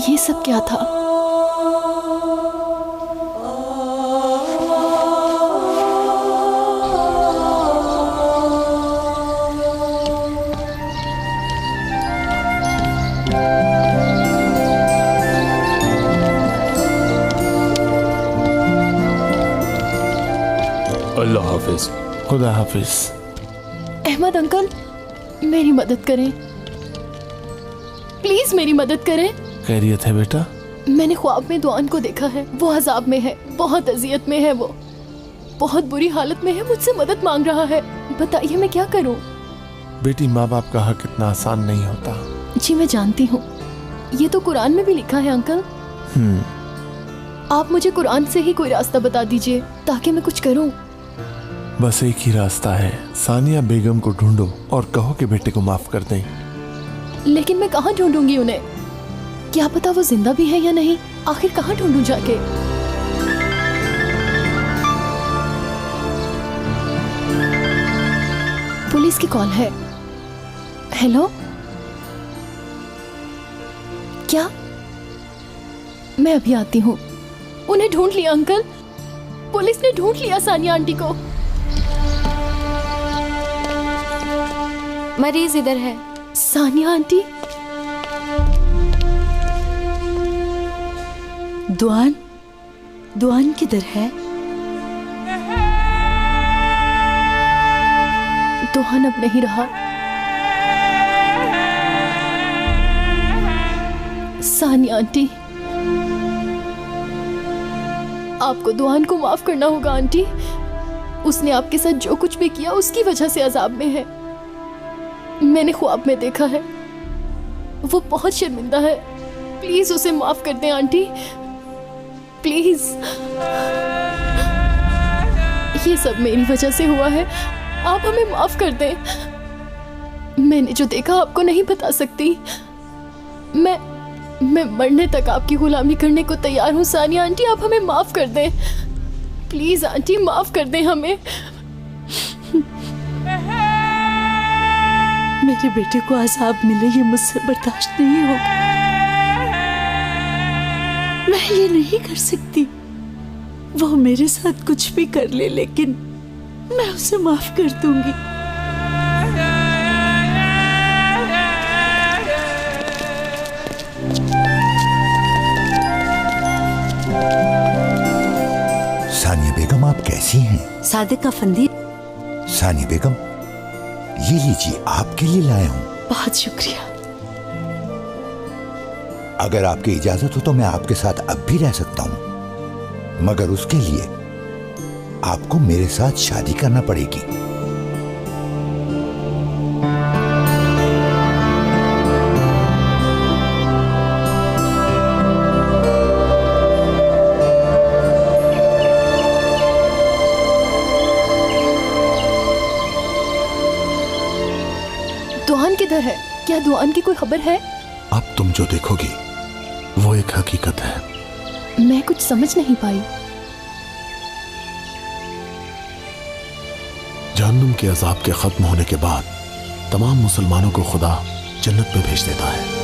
ये सब क्या था? हाफिज। खुदा हाफिज। अहमद अंकल, मेरी मदद करें प्लीज, मेरी मदद करें। खैरियत है बेटा? मैंने ख्वाब में दुआन को देखा है। वो अजाब में है, बहुत अजियत में है, वो बहुत बुरी हालत में है, मुझसे मदद मांग रहा है। बताइए मैं क्या करूं? बेटी, माँ बाप का हक इतना आसान नहीं होता। जी मैं जानती हूँ, ये तो कुरान में भी लिखा है अंकल। आप मुझे कुरान से ही कोई रास्ता बता दीजिए ताकि मैं कुछ करूं। बस एक ही रास्ता है, सानिया बेगम को ढूंढो और कहो कि बेटे को माफ कर दें। लेकिन मैं कहाँ ढूंढूंगी उन्हें? क्या पता वो जिंदा भी है या नहीं। आखिर कहाँ ढूंढूं जाके? पुलिस की कॉल है। हेलो, क्या? मैं अभी आती हूँ। उन्हें ढूंढ लिया अंकल, पुलिस ने ढूंढ लिया सानिया आंटी को। मरीज इधर है। सानिया आंटी? दुआन, दुआन किधर है? दुआन अब नहीं रहा। सानिया आंटी, आपको दुआन को माफ करना होगा आंटी। उसने आपके साथ जो कुछ भी किया उसकी वजह से अजाब में है। मैंने ख्वाब में देखा है, वो बहुत शर्मिंदा है। प्लीज उसे माफ कर दें आंटी, प्लीज। ये सब मेरी वजह से हुआ है, आप हमें माफ कर दें। मैंने जो देखा आपको नहीं बता सकती। मैं मरने तक आपकी गुलामी करने को तैयार हूँ सानिया आंटी, आप हमें माफ कर दें प्लीज आंटी, माफ कर दें हमें। मेरे बेटे को अजाब मिले, ये मुझसे बर्दाश्त नहीं होगा। मैं ये नहीं कर सकती। वो मेरे साथ कुछ भी कर ले, लेकिन मैं उसे माफ कर दूंगी। सानिया बेगम, आप कैसी हैं? सादिक अफंदी। सानिया बेगम, ये लीजिए, आपके लिए लाया हूं। बहुत शुक्रिया। अगर आपकी इजाजत हो तो मैं आपके साथ अब भी रह सकता हूं, मगर उसके लिए आपको मेरे साथ शादी करना पड़ेगी। दुआन किधर है? क्या दुआन की कोई खबर है? अब तुम जो देखोगी वो एक हकीकत है। मैं कुछ समझ नहीं पाई। जहन्नुम के अजाब के खत्म होने के बाद तमाम मुसलमानों को खुदा जन्नत में भेज देता है।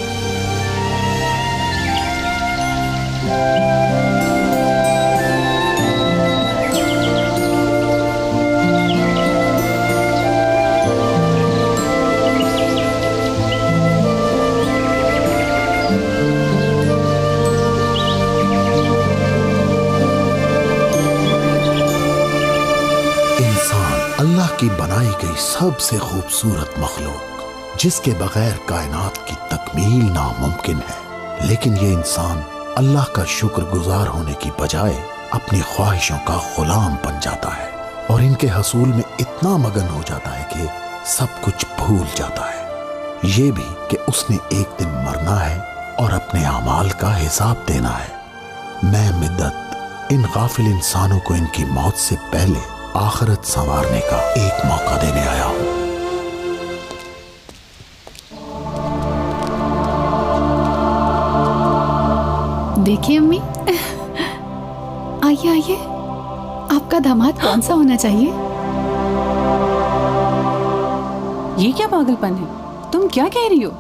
अल्लाह की बनाई गई सबसे खूबसूरत मखलूक, जिसके बगैर कायनात की तकमील नामुमकिन है। लेकिन ये इंसान अल्लाह का शुक्रगुजार होने की बजाय अपनी ख्वाहिशों का गुलाम बन जाता है और इनके हसूल में इतना मगन हो जाता है कि सब कुछ भूल जाता है। ये भी कि उसने एक दिन मरना है और अपने अमाल का हिसाब देना है। मैं मिद्दत इन गाफिल इंसानों को इनकी मौत से पहले आखिरत संवारने का एक मौका देने आया हूं। देखिए अम्मी, आइए आइए, आपका दामाद कौन सा होना चाहिए? ये क्या पागलपन है? तुम क्या कह रही हो?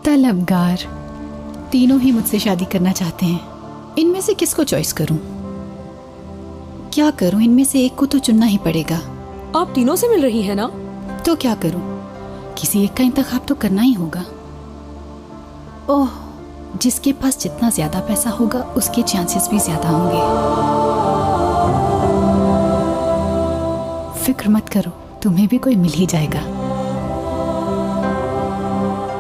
तलबगार तीनों ही मुझसे शादी करना चाहते हैं। इनमें से किसको चॉइस करूं? क्या करूं? इनमें से एक को तो चुनना ही पड़ेगा। आप तीनों से मिल रही हैं ना? तो क्या करूं? किसी एक का इंतखाब तो करना ही होगा। ओह, जिसके पास जितना ज्यादा पैसा होगा उसके चांसेस भी ज्यादा होंगे। फिक्र मत करो, तुम्हें भी कोई मिल ही जाएगा।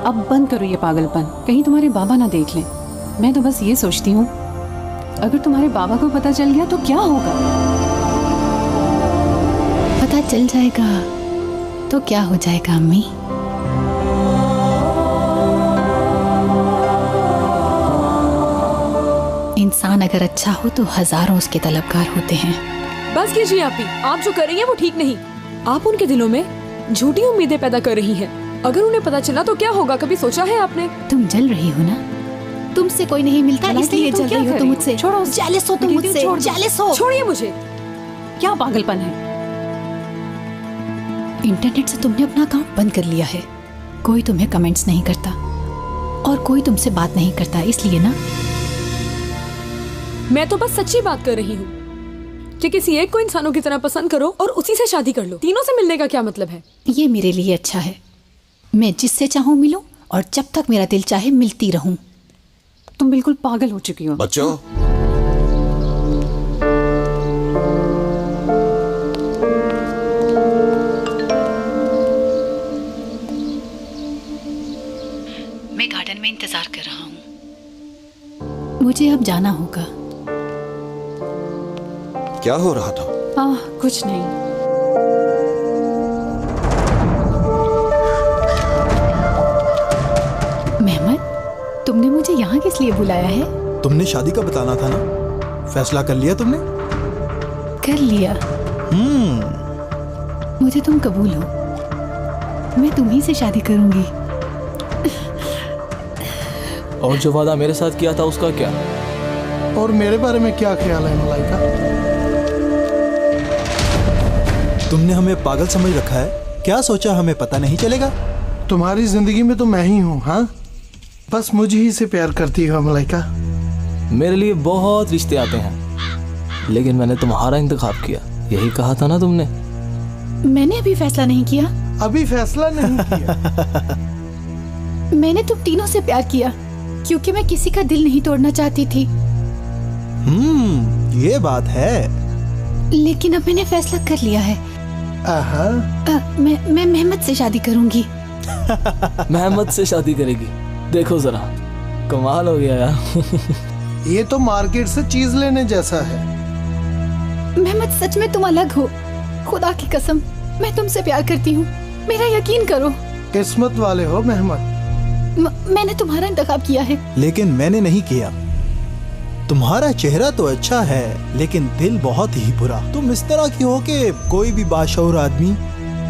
अब बंद करो ये पागलपन, कहीं तुम्हारे बाबा ना देख लें। मैं तो बस ये सोचती हूँ अगर तुम्हारे बाबा को पता चल गया तो क्या होगा? पता चल जाएगा तो क्या हो जाएगा अम्मी? इंसान अगर अच्छा हो तो हजारों उसके तलबगार होते हैं। बस कीजिए आप ही, आप जो कर रही हैं वो ठीक नहीं। आप उनके दिलों में झूठी उम्मीदें पैदा कर रही हैं। अगर उन्हें पता चला तो क्या होगा, कभी सोचा है आपने? तुम जल रही हो ना, तुमसे कोई नहीं मिलता इसलिए जल रही हो तुम मुझसे। छोड़ो, जेलस हो तुम मुझसे, जेलस हो। छोड़िए मुझे। क्या पागलपन है? इंटरनेट से तुमने अपना अकाउंट बंद कर लिया है। कोई तुम्हें कमेंट्स नहीं करता और कोई तुमसे बात नहीं करता, इसलिए ना। मैं तो बस सच्ची बात कर रही हूँ कि किसी एक को इंसानों की तरह पसंद करो और उसी से शादी कर लो। तीनों से मिलने का क्या मतलब है? ये मेरे लिए अच्छा है, मैं जिससे चाहूँ मिलूं और जब तक मेरा दिल चाहे मिलती रहूं। तुम बिल्कुल पागल हो चुकी हो। बच्चों, मैं गार्डन में इंतजार कर रहा हूँ, मुझे अब जाना होगा। क्या हो रहा था? कुछ नहीं। मेहमत, तुमने मुझे यहाँ किस लिए बुलाया है? तुमने शादी का बताना था ना, फैसला कर लिया तुमने? कर लिया। मुझे तुम कबूल हो, मैं तुम्ही से शादी करूंगी। और जो वादा मेरे साथ किया था उसका क्या? और मेरे बारे में क्या ख्याल है मलाइका? तुमने हमें पागल समझ रखा है? क्या सोचा हमें पता नहीं चलेगा? तुम्हारी जिंदगी में तो मैं ही हूँ। हाँ, बस मुझे ही से प्यार करती हो मलाइका। मेरे लिए बहुत रिश्ते आते हैं, लेकिन मैंने तुम्हारा इंतखाब किया। यही कहा था ना तुमने? मैंने अभी फैसला नहीं किया। अभी फैसला नहीं किया? मैंने तुम तीनों से प्यार किया क्योंकि मैं किसी का दिल नहीं तोड़ना चाहती थी। ये बात है। लेकिन अब मैंने फैसला कर लिया है। मैं मेहमत से शादी करूंगी। मेहमत से शादी करेगी? देखो जरा, कमाल हो गया यार। ये तो मार्केट से चीज लेने जैसा है। मेहमत, सच में तुम अलग हो। खुदा की कसम, मैं तुमसे प्यार करती हूँ, मेरा यकीन करो। किस्मत वाले हो मेहमत। मैंने तुम्हारा इंतखाब किया है। लेकिन मैंने नहीं किया। तुम्हारा चेहरा तो अच्छा है लेकिन दिल बहुत ही बुरा। तुम इस तरह की हो कि कोई भी बाशऊर आदमी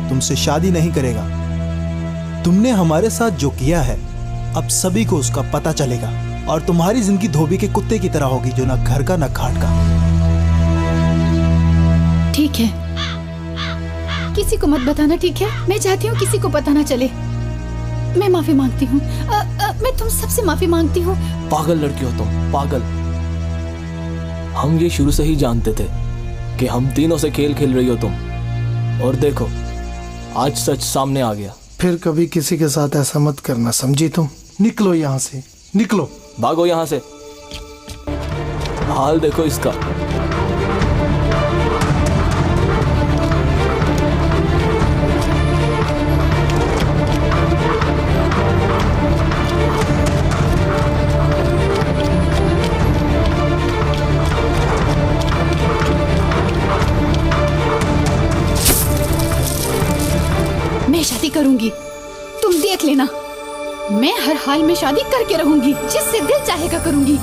तुमसे शादी नहीं करेगा। तुमने हमारे साथ जो किया है अब सभी को उसका पता चलेगा और तुम्हारी जिंदगी धोबी के कुत्ते की तरह होगी, जो ना घर का ना घाट का। ठीक है, किसी को मत बताना, ठीक है? मैं चाहती हूँ किसी को पता ना चले। मैं माफी मांगती हूँ। मैं तुम सबसे माफी मांगती हूँ। पागल लड़की हो तुम, पागल। हम ये शुरू से ही जानते थे कि हम तीनों से खेल खेल रही हो तुम, और देखो आज सच सामने आ गया। फिर कभी किसी के साथ ऐसा मत करना, समझी तुम? निकलो यहाँ से, निकलो, भागो यहाँ से। हाल देखो इसका। मैं शादी करूंगी, तुम देख लेना। मैं हर हाल में शादी करके रहूंगी, जिससे दिल चाहेगा करूंगी।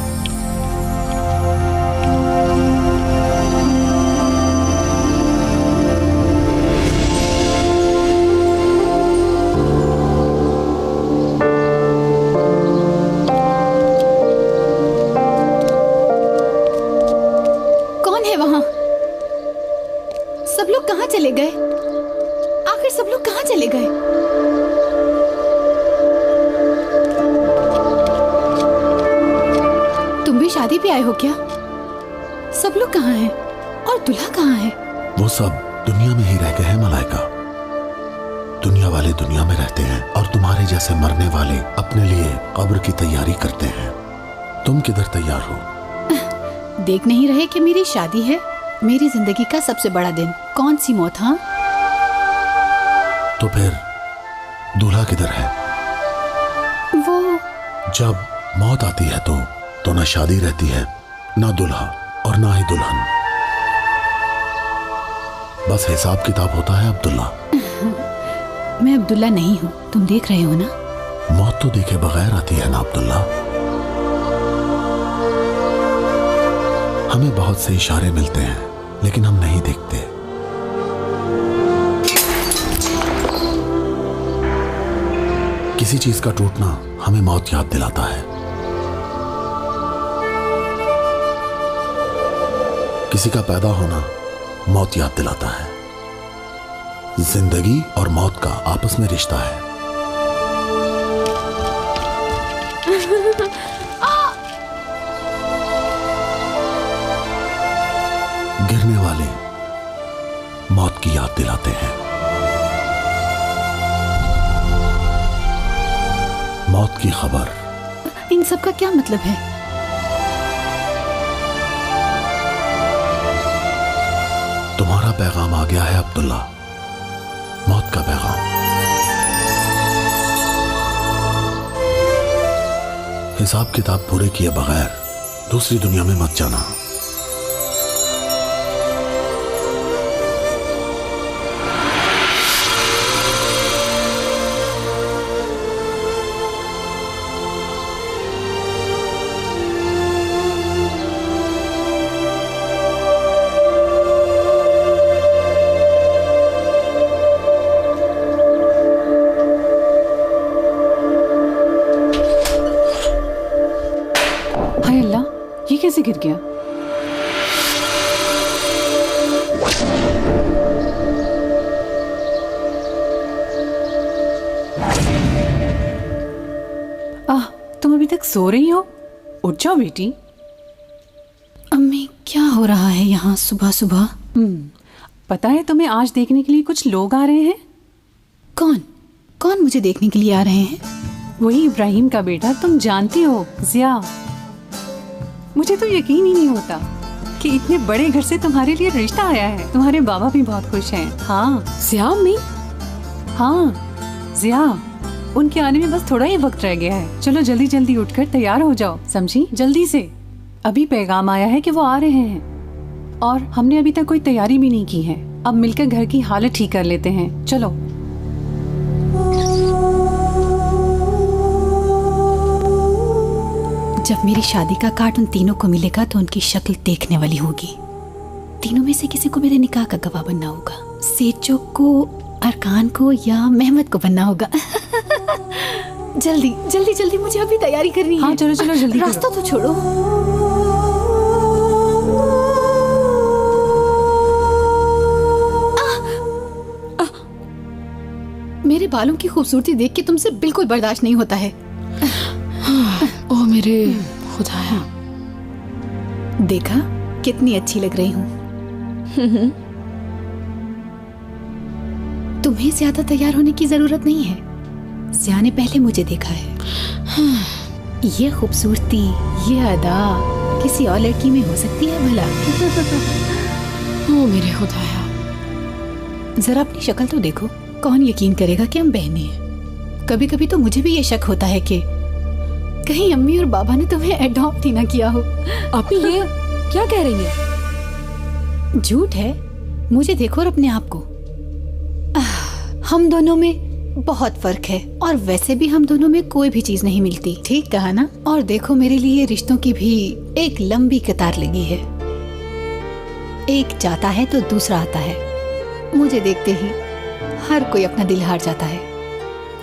कौन है वहां? सब लोग कहां चले गए? आखिर सब लोग कहां चले गए? तुम भी शादी पे आए हो क्या? सब लोग कहां हैं? और दूल्हा कहां है? वो सब दुनिया में ही रह गए हैं मलाइका। दुनिया वाले दुनिया में रहते हैं और तुम्हारे जैसे मरने वाले अपने लिए कब्र की तैयारी करते हैं। तुम किधर तैयार हो? देख नहीं रहे कि मेरी शादी है, मेरी जिंदगी का सबसे बड़ा दिन। कौन सी मौत? हाँ, तो फिर दूल्हा किधर है? वो जब मौत आती है तो ना शादी रहती है, ना दूल्हा और ना ही दुल्हन। बस हिसाब किताब होता है अब्दुल्ला। मैं अब्दुल्ला नहीं हूँ, तुम देख रहे हो ना। मौत तो देखे बगैर आती है ना अब्दुल्ला। हमें बहुत से इशारे मिलते हैं लेकिन हम नहीं देखते। किसी चीज का टूटना हमें मौत याद दिलाता है। किसी का पैदा होना मौत याद दिलाता है। जिंदगी और मौत का आपस में रिश्ता है। गिरने वाले मौत की याद दिलाते हैं। मौत की खबर। इन सब का क्या मतलब है? तुम्हारा पैगाम आ गया है अब्दुल्ला, मौत का पैगाम। हिसाब किताब पूरे किए बगैर दूसरी दुनिया में मत जाना। कैसे गिर गया? तुम अभी तक सो रही हो? उठ जाओ बेटी। अम्मी क्या हो रहा है यहाँ सुबह सुबह? पता है तुम्हें आज देखने के लिए कुछ लोग आ रहे हैं। कौन कौन मुझे देखने के लिए आ रहे हैं? वही इब्राहिम का बेटा, तुम जानती हो, जिया। मुझे तो यकीन ही नहीं होता कि इतने बड़े घर से तुम्हारे लिए रिश्ता आया है। तुम्हारे बाबा भी बहुत खुश हैं। हाँ जिया अम्मी? हाँ जिया, उनके आने में बस थोड़ा ही वक्त रह गया है। चलो जल्दी जल्दी उठकर तैयार हो जाओ, समझी? जल्दी से। अभी पैगाम आया है कि वो आ रहे हैं और हमने अभी तक कोई तैयारी भी नहीं की है। अब मिलकर घर की हालत ठीक कर लेते हैं। चलो। जब मेरी शादी का कार्ड उन तीनों को मिलेगा तो उनकी शक्ल देखने वाली होगी। तीनों में से किसी को मेरे निकाह का गवाह बनना होगा। सेठो को, अरकान को या मेहमद को बनना होगा। जल्दी जल्दी जल्दी, मुझे अभी तैयारी करनी है। हाँ चलो चलो जल्दी। रास्ता तो छोड़ो। मेरे बालों की खूबसूरती देख के तुमसे बिल्कुल बर्दाश्त नहीं होता है। ओ मेरे खुदाया, देखा कितनी अच्छी लग रही हूँ। तुम्हें ज्यादा तैयार होने की जरूरत नहीं है। ज़िया ने पहले मुझे देखा है। ये खूबसूरती, ये अदा किसी और लड़की में हो सकती है भला? ओ मेरे खुदाया, जरा अपनी शक्ल तो देखो। कौन यकीन करेगा कि हम बहनें हैं? कभी कभी तो मुझे भी ये शक होता है कि कहीं अम्मी और बाबा ने तुम्हें एडॉप्ट ही ना किया हो। अभी ये क्या कह रही है? झूठ है। मुझे देखो और अपने आप को। हम दोनों में बहुत फर्क है और वैसे भी हम दोनों में कोई भी चीज नहीं मिलती। ठीक कहा ना? और देखो मेरे लिए रिश्तों की भी एक लंबी कतार लगी है। एक जाता है तो दूसरा आता है। मुझे देखते ही हर कोई अपना दिल हार जाता है।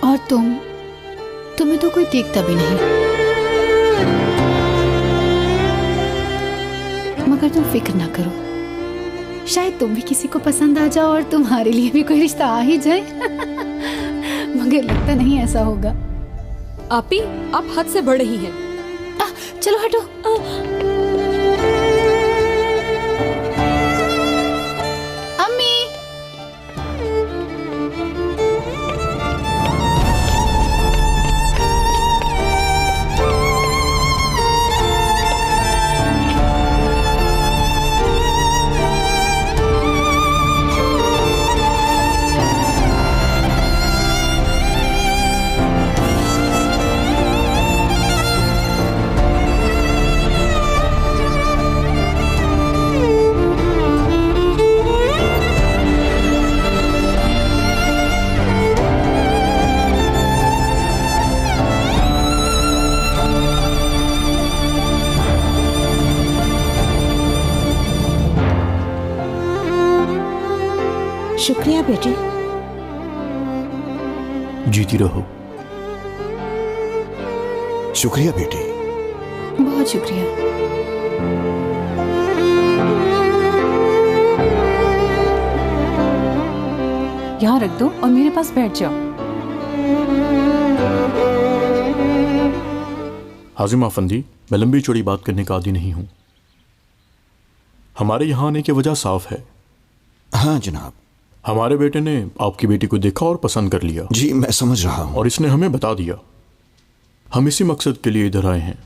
और तुम्हें तो कोई देखता भी नहीं। मगर तुम फिक्र ना करो, शायद तुम भी किसी को पसंद आ जाओ और तुम्हारे लिए भी कोई रिश्ता आ ही जाए। मगर लगता नहीं ऐसा होगा। आपी, आप हद से बढ़ रही हैं। चलो हटो। अम्मी, बेटी। जीती रहो। शुक्रिया बेटी। बहुत शुक्रिया। यहाँ रख दो और मेरे पास बैठ जाओ। हाजिम आफंदी, मैं लंबी चौड़ी बात करने का आदी नहीं हूं। हमारे यहाँ आने की वजह साफ है। हाँ जनाब। हमारे बेटे ने आपकी बेटी को देखा और पसंद कर लिया। जी मैं समझ रहा हूं। और इसने हमें बता दिया। हम इसी मकसद के लिए इधर आए हैं।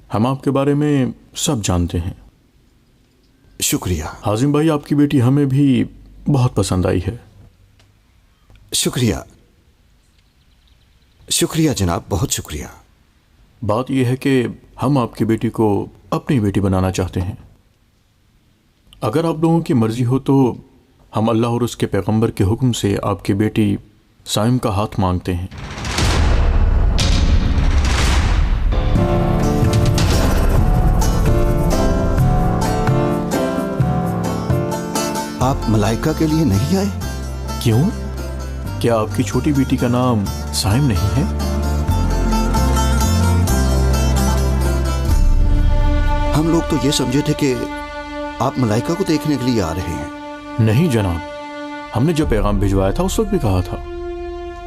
हम आपके बारे में सब जानते हैं। शुक्रिया। हाजिम भाई, आपकी बेटी हमें भी बहुत पसंद आई है। शुक्रिया। शुक्रिया जनाब, बहुत शुक्रिया। बात यह है कि हम आपकी बेटी को अपनी बेटी बनाना चाहते हैं। अगर आप लोगों की मर्जी हो तो हम अल्लाह और उसके पैगंबर के हुक्म से आपकी बेटी साइम का हाथ मांगते हैं। आप मलाइका के लिए नहीं आए? क्यों? क्या आपकी छोटी बेटी का नाम साइम नहीं है? हम लोग तो ये समझे थे कि आप मलाइका को देखने के लिए आ रहे हैं। नहीं जनाब, हमने जो पैगाम भिजवाया था उस वक्त भी कहा था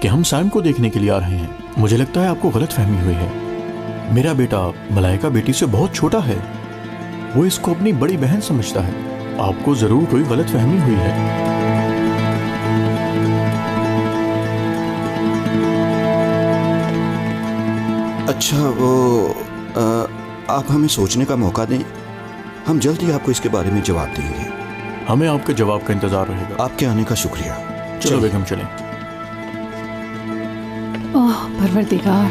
कि हम साइम को देखने के लिए आ रहे हैं। मुझे लगता है आपको गलत फहमी हुई है। मेरा बेटा मलाइका बेटी से बहुत छोटा है। वो इसको अपनी बड़ी बहन समझता है। आपको जरूर कोई गलत फहमी हुई है। अच्छा, वो आप हमें सोचने का मौका दें। हम जल्द ही आपको इसके बारे में जवाब देंगे। हमें आपके जवाब का इंतजार रहेगा। आपके आने का शुक्रिया। चलो बेगम चलें। ओह परवरदिगार।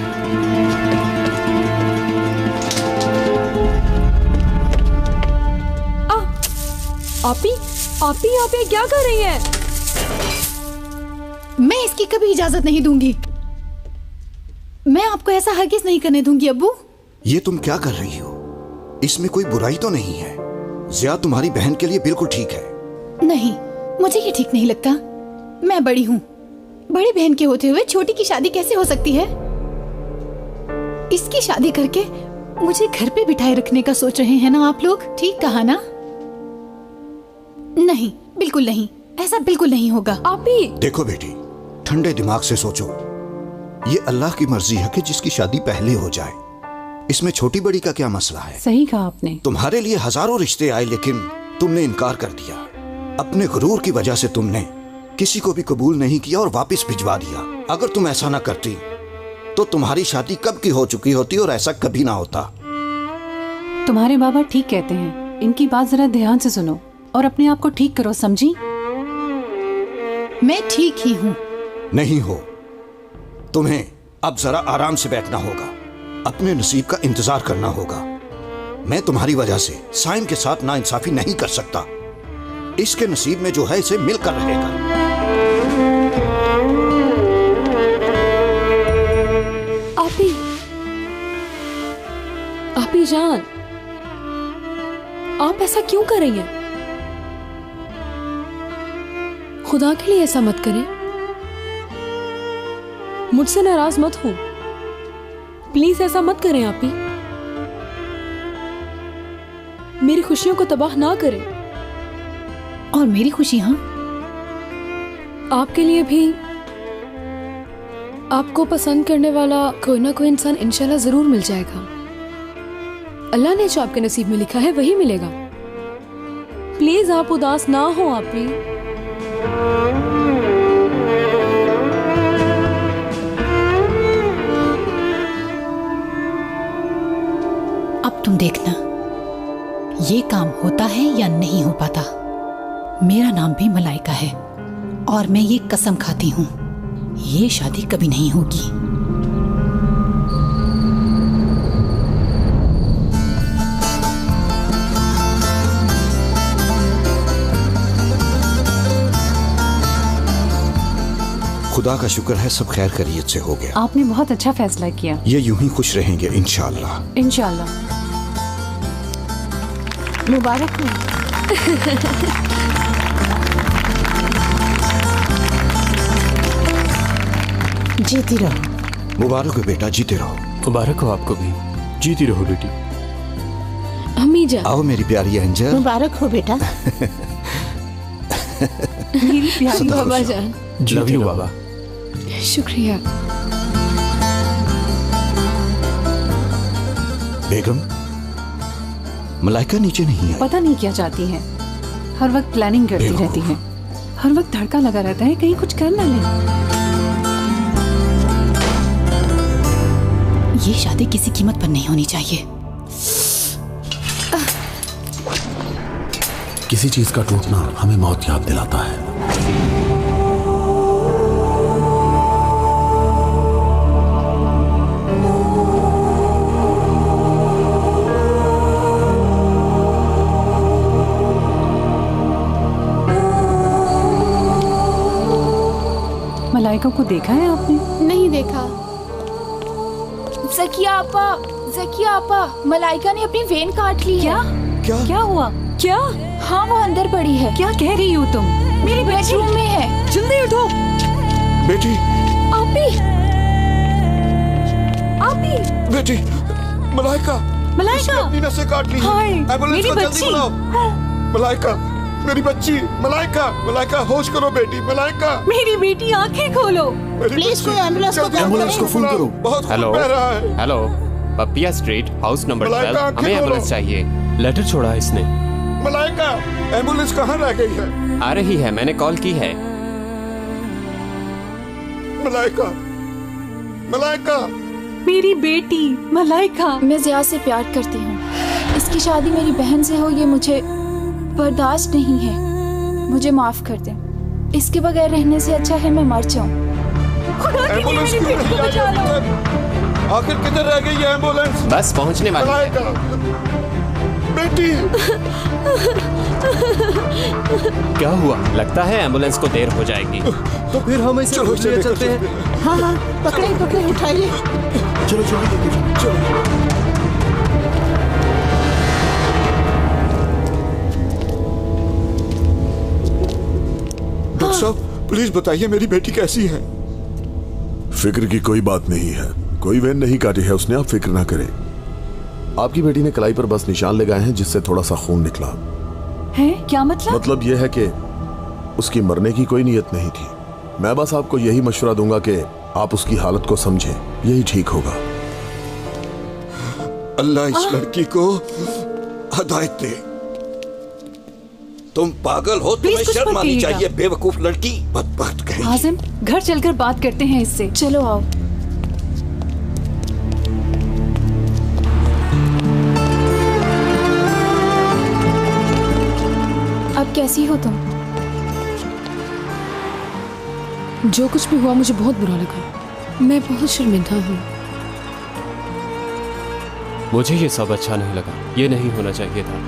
आप यहाँ पे क्या कर रही हैं? मैं इसकी कभी इजाजत नहीं दूंगी। मैं आपको ऐसा हरगिज नहीं करने दूंगी अब्बू। ये तुम क्या कर रही हो? इसमें कोई बुराई तो नहीं है। ज़िया तुम्हारी बहन के लिए बिल्कुल ठीक है। नहीं, मुझे ये ठीक नहीं लगता। मैं बड़ी हूँ। बड़ी बहन के होते हुए छोटी की शादी कैसे हो सकती है? इसकी शादी करके मुझे घर पे बिठाए रखने का सोच रहे हैं ना आप लोग? ठीक कहा ना? नहीं, बिल्कुल नहीं। ऐसा बिल्कुल नहीं होगा। आप भी देखो बेटी, ठंडे दिमाग से सोचो। ये अल्लाह की मर्जी है कि जिसकी शादी पहले हो जाए। इसमें छोटी बड़ी का क्या मसला है? सही कहा आपने। तुम्हारे लिए हजारों रिश्ते आए लेकिन तुमने इनकार कर दिया। अपने गुरूर की वजह से तुमने किसी को भी कबूल नहीं किया और वापस भिजवा दिया। अगर तुम ऐसा ना करती तो तुम्हारी शादी कब की हो चुकी होती और ऐसा कभी ना होता। तुम्हारे बाबा ठीक कहते हैं। इनकी बात जरा ध्यान से सुनो और अपने आप को ठीक करो, समझी? मैं ठीक ही हूँ। नहीं हो। तुम्हें अब जरा आराम से बैठना होगा। अपने नसीब का इंतजार करना होगा। मैं तुम्हारी वजह से साइम के साथ नाइंसाफी नहीं कर सकता। इसके नसीब में जो है इसे मिलकर रहेगा। आपी जान, आप ऐसा क्यों कर रही हैं? खुदा के लिए ऐसा मत करें। मुझसे नाराज मत हो। प्लीज ऐसा मत करें आपी। मेरी खुशियों को तबाह ना करें। और मेरी खुशी? हाँ, आपके लिए भी आपको पसंद करने वाला कोई ना कोई इंसान इंशाल्लाह जरूर मिल जाएगा। अल्लाह ने जो आपके नसीब में लिखा है वही मिलेगा। प्लीज आप उदास ना हो आपी। अब तुम देखना ये काम होता है या नहीं हो पाता। मेरा नाम भी मलाइका है और मैं ये कसम खाती हूँ, ये शादी कभी नहीं होगी। खुदा का शुक्र है सब खैर खैरियत से हो गया। आपने बहुत अच्छा फैसला किया। ये यूं ही खुश रहेंगे इंशाअल्लाह। इंशाअल्लाह। मुबारक हो। जीती रहो। मुबारक हो बेटा, जीते रहो। मुबारक हो आपको भी, जीती रहो बेटी। अम्मी जान। आओ मेरी प्यारी एंजल। मुबारक हो बेटा। मेरी प्यारी बाबा जान। लव यू बाबा। शुक्रिया। बेगम, मलाइका नीचे नहीं है। पता नहीं क्या चाहती है, हर वक्त प्लानिंग करती रहती है, हर वक्त धड़का लगा रहता है कहीं कुछ कर ना ले। ये शादी किसी कीमत पर नहीं होनी चाहिए। किसी चीज का टूटना हमें मौत याद दिलाता है। मलाइका को देखा है आपने? नहीं देखा। जकिया आपा, मलाइका ने अपनी वेन काट ली है। क्या हुआ? क्या? हाँ, वो अंदर पड़ी है। क्या कह रही हो तुम? मेरी बेडरूम में है। जल्दी उठो। बेटी। आपी। बेटी, मलाइका। मलाइका। अपनी नसें काट ली। एम्बुलेंस को जल्दी बुलाओ। मलाइका, मेरी बच्ची। मलाइका, होश करो बेटी। मलाइका, मेरी बेटी, आंखें खोलो। प्लीज कोई एम्बुलेंस को फोन करो। बहुत हेलो खून बह रहा है। हेलो, पपिया स्ट्रीट, हाउस नंबर 12। आंखें हमें खोलो। एम्बुलेंस चाहिए। लेटर छोड़ा है इसने। मलाइका, एम्बुलेंस कहाँ रह गई है? आ रही है, मैंने कॉल की है। मलाइका, मेरी बेटी मलाइका। मैं जिया से प्यार करती हूँ। इसकी शादी मेरी बहन से हो, ये मुझे बर्दाश्त नहीं है। मुझे माफ कर दे। इसके बगैर रहने से अच्छा है मैं मर जाऊँ। एम्बुलेंस क्यों नहीं आई? आखिर किधर रह गई है एम्बुलेंस? बस पहुंचने वाली है। बेटी। क्या हुआ? लगता है एम्बुलेंस को देर हो जाएगी। तो फिर हम इसे ले चलते हैं। हाँ, पकड़े उठाइए। चलो चलो। डॉक्टर साहब, प्लीज बताइए मेरी बेटी कैसी है? फिक्र की कोई बात नहीं है, कोई वेन नहीं काटी है उसने, आप फिक्र ना करें। आपकी बेटी ने कलाई पर बस निशान लगाए हैं जिससे थोड़ा सा खून निकला है। क्या मतलब? मतलब यह है कि उसकी मरने की कोई नीयत नहीं थी। मैं बस आपको यही मशवरा दूंगा कि आप उसकी हालत को समझें, यही ठीक होगा। अल्लाह इस लड़की को हिदायत दे। तुम पागल हो, तुम्हें शर्म आनी चाहिए, बेवकूफ लड़की, बदबख्त कहीं। हाजिम, घर चलकर बात करते हैं इससे। चलो आओ। अब कैसी हो तुम? जो कुछ भी हुआ मुझे बहुत बुरा लगा। मैं बहुत शर्मिंदा हूँ। मुझे ये सब अच्छा नहीं लगा। ये नहीं होना चाहिए था।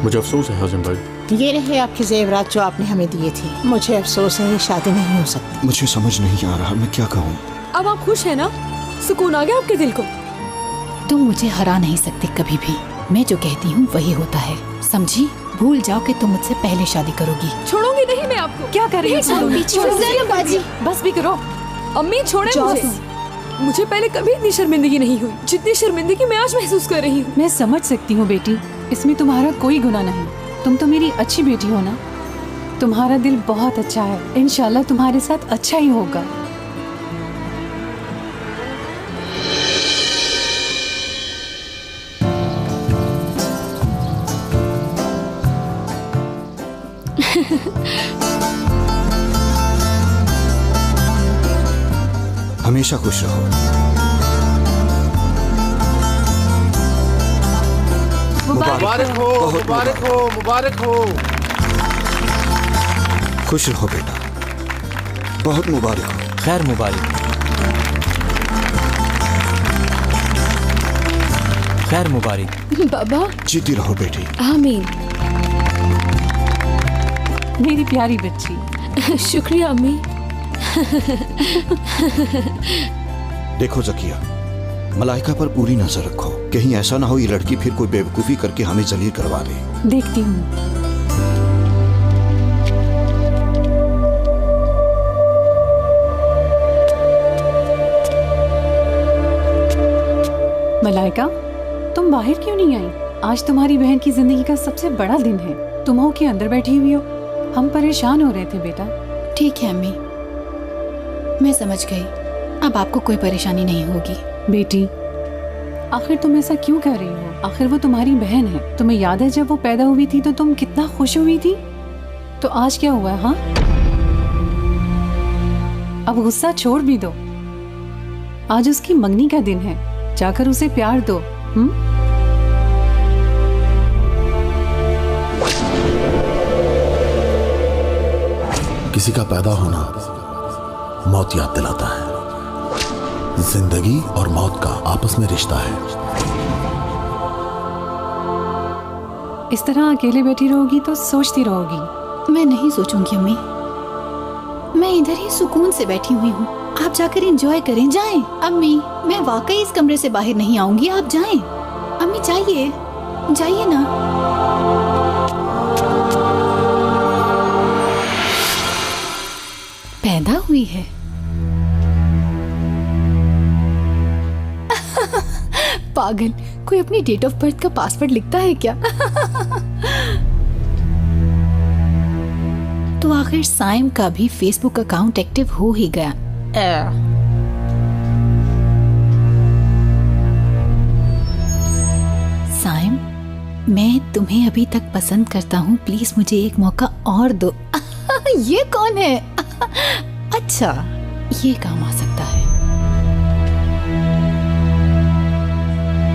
मुझे अफसोस है हाजिम भाई। ये रहे आपके जेवरात जो आपने हमें दिए थे। मुझे अफसोस है, ये शादी नहीं हो सकती। मुझे समझ नहीं आ रहा मैं क्या कहूँ। अब आप खुश हैं ना? सुकून आ गया आपके दिल को? तुम मुझे हरा नहीं सकते कभी भी। मैं जो कहती हूँ वही होता है, समझी? भूल जाओ कि तुम मुझसे पहले शादी करोगी। छोड़ूंगी नहीं मैं आपको। क्या कर रही हो? बस भी करो। अम्मी छोड़े मुझे। मुझे पहले कभी इतनी शर्मिंदगी नहीं हुई जितनी शर्मिंदगी मैं आज महसूस कर रही हूँ। मैं समझ सकती हूँ बेटी, इसमें तुम्हारा कोई गुनाह नहीं। तुम तो मेरी अच्छी बेटी हो ना। तुम्हारा दिल बहुत अच्छा है, इंशाल्लाह तुम्हारे साथ अच्छा ही होगा। हमेशा खुश रहो। मुबारक हो, मुबारक हो, मुबारक हो। खुश रहो बेटा, बहुत मुबारक हो। खैर मुबारक। खैर मुबारक। बाबा जीती रहो बेटी। आमीन। मेरी प्यारी बच्ची। शुक्रिया अम्मी। देखो जकिया, मलाइका पर पूरी नजर रखो, कहीं ऐसा ना हो ये लड़की फिर कोई बेवकूफी करके हमें जलील करवा दे। देखती हूँ। मलाइका, तुम बाहर क्यों नहीं आई? आज तुम्हारी बहन की जिंदगी का सबसे बड़ा दिन है। तुम हो कि अंदर बैठी हुई हो? हम परेशान हो रहे थे बेटा। ठीक है अम्मी, मैं समझ गई। अब आपको कोई परेशानी नहीं होगी। बेटी, आखिर तुम ऐसा क्यों कर रही हो? आखिर वो तुम्हारी बहन है। तुम्हें याद है जब वो पैदा हुई थी तो तुम कितना खुश हुई थी? तो आज क्या हुआ? हाँ, अब गुस्सा छोड़ भी दो। आज उसकी मंगनी का दिन है, जाकर उसे प्यार दो। किसी का पैदा होना मौत याद दिलाता है। जिंदगी और मौत का आपस में रिश्ता है। इस तरह अकेले बैठी रहोगी तो सोचती रहोगी। मैं नहीं सोचूंगी अम्मी, मैं इधर ही सुकून से बैठी हुई हूँ। आप जाकर एंजॉय करें। जाएं। अम्मी, मैं वाकई इस कमरे से बाहर नहीं आऊंगी, आप जाएं। अम्मी जाइए, जाइए ना। पैदा हुई है? पागल, कोई अपनी डेट ऑफ बर्थ का पासवर्ड लिखता है क्या? तो आखिर साइम का भी फेसबुक अकाउंट एक्टिव हो ही गया। साइम, मैं तुम्हें अभी तक पसंद करता हूँ, प्लीज मुझे एक मौका और दो। ये कौन है? अच्छा, ये काम आ सकता है।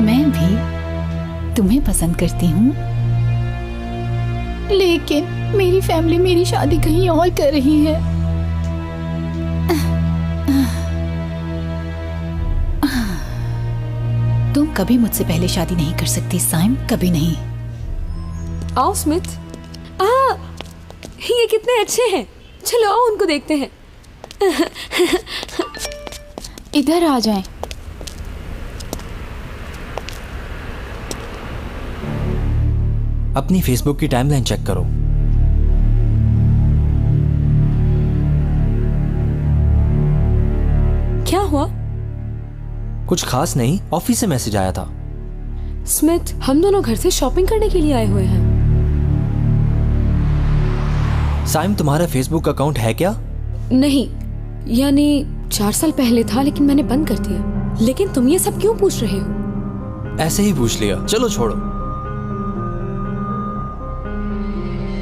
मैं भी तुम्हें पसंद करती हूँ, लेकिन मेरी फैमिली मेरी शादी कहीं और कर रही है। तुम कभी मुझसे पहले शादी नहीं कर सकती साइम, कभी नहीं। आओ स्मिथ। ये कितने अच्छे हैं। चलो आओ उनको देखते हैं। इधर आ जाएं। अपनी फेसबुक की टाइमलाइन चेक करो। क्या हुआ? कुछ खास नहीं, ऑफिस से मैसेज आया था। स्मिथ, हम दोनों घर से शॉपिंग करने के लिए आए हुए हैं। साइम, तुम्हारा फेसबुक अकाउंट है क्या? नहीं, यानी 4 साल पहले था, लेकिन मैंने बंद कर दिया। लेकिन तुम ये सब क्यों पूछ रहे हो? ऐसे ही पूछ लिया, चलो छोड़ो।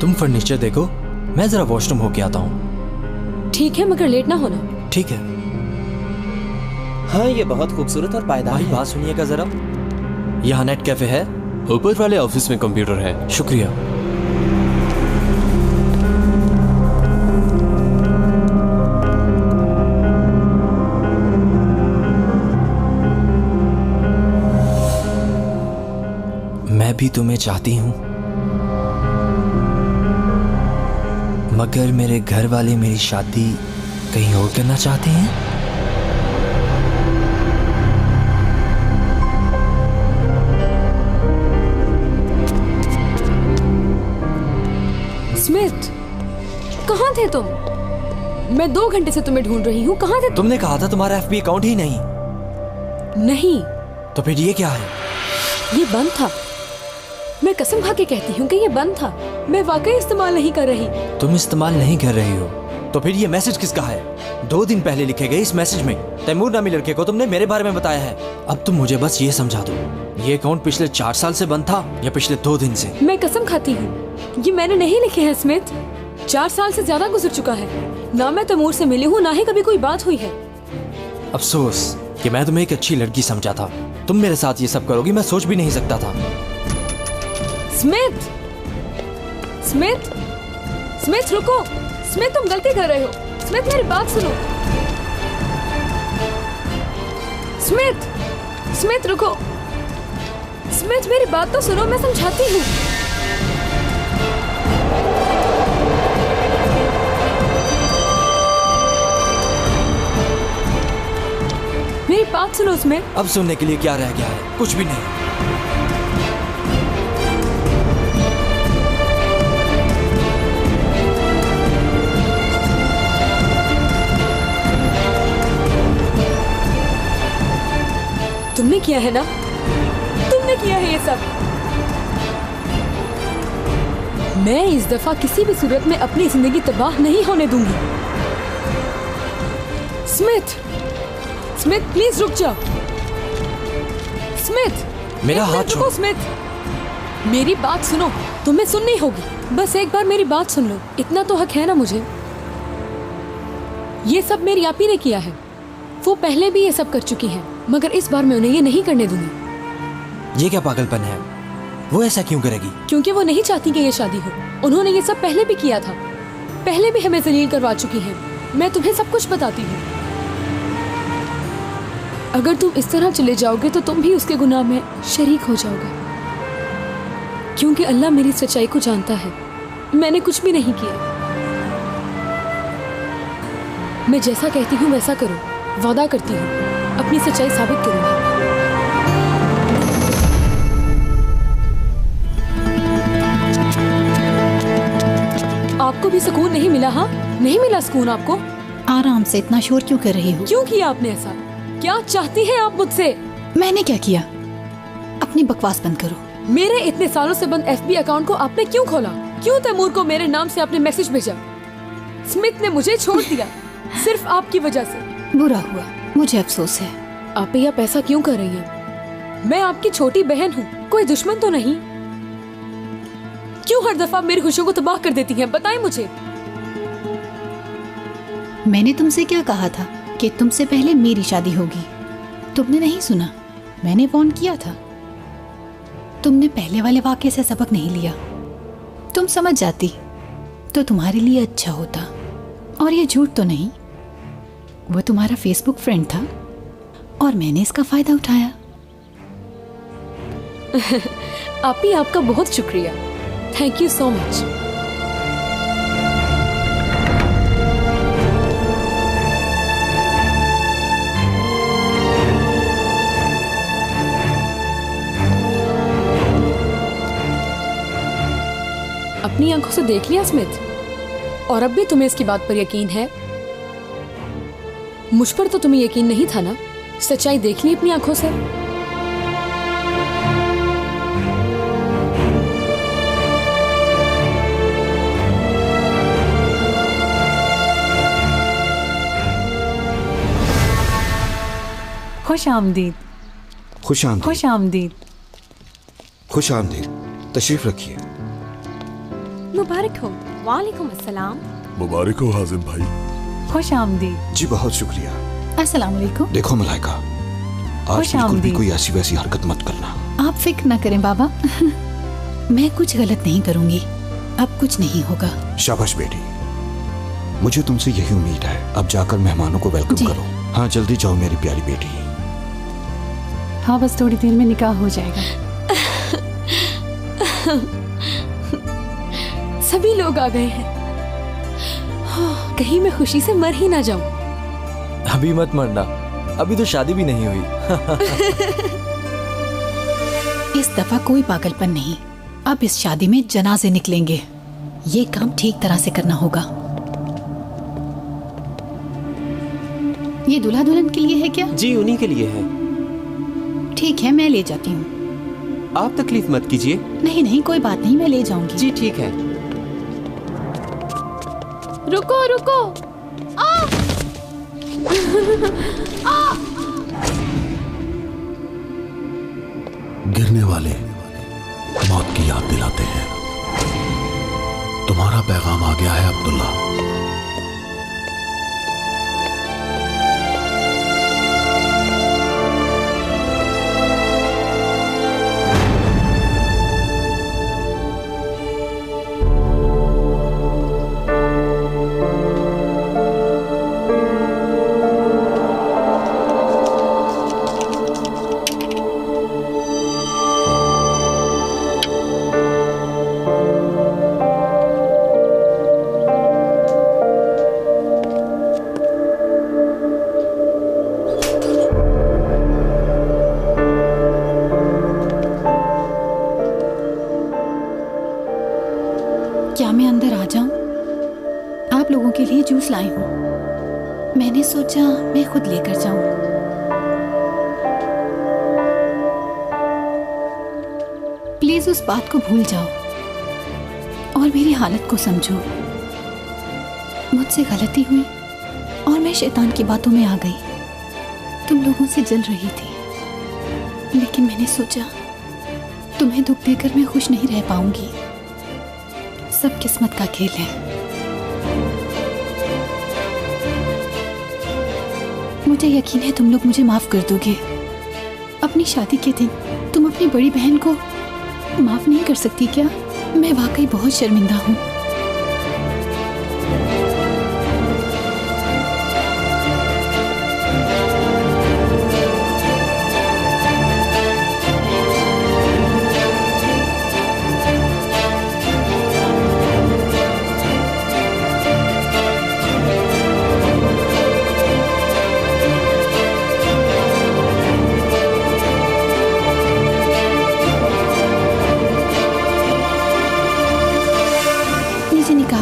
तुम फर्नीचर देखो, मैं जरा वॉशरूम होके आता हूँ। ठीक है, मगर लेट ना होना। ठीक है। हाँ, ये बहुत खूबसूरत और पायदार है। बात सुनिएगा जरा। यहाँ नेट कैफे है? ऊपर वाले ऑफिस में कंप्यूटर है। शुक्रिया। मैं भी तुम्हें चाहती हूँ, मगर मेरे घर वाले मेरी शादी कहीं और करना चाहते हैं। स्मिथ, कहाँ थे तुम? मैं 2 घंटे से तुम्हें ढूंढ रही हूँ। कहाँ थे? तुमने कहा था तुम्हारा एफबी अकाउंट ही नहीं। नहीं। तो फिर ये क्या है? ये बंद था। मैं कसम खा के कहती हूँ कि ये बंद था। मैं वाकई इस्तेमाल नहीं कर रही। तुम इस्तेमाल नहीं कर रही हो? तो फिर ये मैसेज किसका है? 2 दिन पहले लिखे गए इस मैसेज में तैमूर नामी लड़के को तुमने मेरे बारे में बताया है। अब तुम मुझे बस ये समझा दो, ये अकाउंट पिछले 4 साल से बंद था या पिछले 2 दिन से? मैं कसम खाती हूँ, ये मैंने नहीं लिखे हैं स्मिथ। 4 साल से ज्यादा गुजर चुका है। ना मैं तैमूर से मिली हूँ, ना ही कभी कोई बात हुई है। अफसोस कि मैं तुम्हें एक अच्छी लड़की समझा था। तुम मेरे साथ ये सब करोगी मैं सोच भी नहीं सकता था। स्मिथ, स्मिथ, स्मिथ रुको। स्मिथ, तुम गलती कर रहे हो। स्मिथ, मेरी बात सुनो। स्मिथ, स्मिथ रुको। स्मिथ, मेरी बात तो सुनो, मैं समझाती हूँ। मेरी बात सुनो स्मिथ। अब सुनने के लिए क्या रह गया है? कुछ भी नहीं। तुमने किया है ना? सब? मैं इस दफा किसी भी सूरत में अपनी जिंदगी तबाह नहीं होने दूंगी। स्मिथ, स्मिथ प्लीज रुक जाओ। स्मिथ, मेरा हाथ छोड़ो। स्मिथ, मेरी बात सुनो, तुम्हें सुननी होगी। बस एक बार मेरी बात सुन लो, इतना तो हक है ना मुझे। ये सब मेरी आप ही ने किया है। वो पहले भी ये सब कर चुकी है, मगर इस बार मैं उन्हें ये नहीं करने दूंगी। ये क्या पागलपन है? वो ऐसा क्यों करेगी? क्योंकि वो नहीं चाहती कि ये शादी हो। उन्होंने ये सब पहले भी किया था, पहले भी हमें जलील करवा चुकी है। मैं तुम्हें सब कुछ बताती हूँ। अगर तुम इस तरह चले जाओगे तो तुम भी उसके गुनाह में शरीक हो जाओगे, क्योंकि अल्लाह मेरी सच्चाई को जानता है। मैंने कुछ भी नहीं किया। मैं जैसा कहती हूँ वैसा करो, वादा करती हूँ अपनी सच्चाई साबित करूंगी। आपको भी सुकून नहीं मिला? हाँ, नहीं मिला सुकून आपको? आराम से, इतना शोर क्यों कर रही हो? क्यों किया आपने ऐसा? क्या चाहती हैं आप मुझसे? मैंने क्या किया? अपनी बकवास बंद करो। मेरे इतने सालों से बंद FB अकाउंट को आपने क्यों खोला? क्यों तैमूर को मेरे नाम से आपने मैसेज भेजा? स्मिथ ने मुझे छोड़ दिया सिर्फ आपकी वजह से। बुरा हुआ, मुझे अफसोस है। आप यह पैसा क्यों कर रही हैं? मैं आपकी छोटी बहन हूँ, कोई दुश्मन तो नहीं। क्यों हर दफा मेरी खुशियों को तबाह कर देती हैं? बताएं मुझे। मैंने तुमसे क्या कहा था कि तुमसे पहले मेरी शादी होगी? तुमने नहीं सुना। मैंने वार्न किया था। तुमने पहले वाले वाक़ये से सबक नहीं लिया। तुम समझ जाती तो तुम्हारे लिए अच्छा होता। और ये झूठ तो नहीं, वो तुम्हारा फेसबुक फ्रेंड था और मैंने इसका फायदा उठाया। आप ही, आपका बहुत शुक्रिया। Thank you so much. अपनी आंखों से देख लिया स्मिथ, और अब भी तुम्हें इसकी बात पर यकीन है? मुझ पर तो तुम्हें यकीन नहीं था ना? सच्चाई देख ली अपनी आंखों से? खुश आमदीद। खुश आमदीद। खुश आमदीद। खुश आमदीद। तशरीफ रखिए। मुबारक हो। वालेकुम अस्सलाम। मुबारक हो हाजिम भाई। खुश आमदीद। जी बहुत शुक्रिया। अस्सलाम वालेकुम। देखो मलाइका, आज बिल्कुल भी कोई ऐसी वैसी हरकत मत करना। आप फिक्र न करें बाबा। मैं कुछ गलत नहीं करूंगी। अब कुछ नहीं होगा। शाबाश बेटी, मुझे तुमसे यही उम्मीद है। अब जाकर मेहमानों को वेलकम करो। हाँ जल्दी जाओ मेरी प्यारी बेटी। हाँ बस थोड़ी देर में निकाह हो जाएगा। सभी लोग आ गए हैं। कहीं मैं खुशी से मर ही ना जाऊं। अभी मत मरना, अभी तो शादी भी नहीं हुई। इस दफा कोई पागलपन नहीं। अब इस शादी में जनाजे निकलेंगे। ये काम ठीक तरह से करना होगा। ये दूल्हा दुल्हन के लिए है क्या? जी उन्हीं के लिए है। ठीक है, मैं ले जाती हूँ। आप तकलीफ मत कीजिए। नहीं नहीं, कोई बात नहीं, मैं ले जाऊंगी। जी ठीक है। रुको रुको। गिरने वाले मौत की याद दिलाते हैं। तुम्हारा पैगाम आ गया है अब्दुल्ला। क्या मैं अंदर आ जाऊं? आप लोगों के लिए जूस लाई हूं। मैंने सोचा मैं खुद लेकर जाऊं। प्लीज उस बात को भूल जाओ और मेरी हालत को समझो। मुझसे गलती हुई और मैं शैतान की बातों में आ गई। तुम लोगों से जल रही थी, लेकिन मैंने सोचा तुम्हें दुख देकर मैं खुश नहीं रह पाऊंगी। सब किस्मत का खेल है। मुझे यकीन है तुम लोग मुझे माफ कर दोगे। अपनी शादी के दिन तुम अपनी बड़ी बहन को माफ नहीं कर सकती क्या? मैं वाकई बहुत शर्मिंदा हूँ।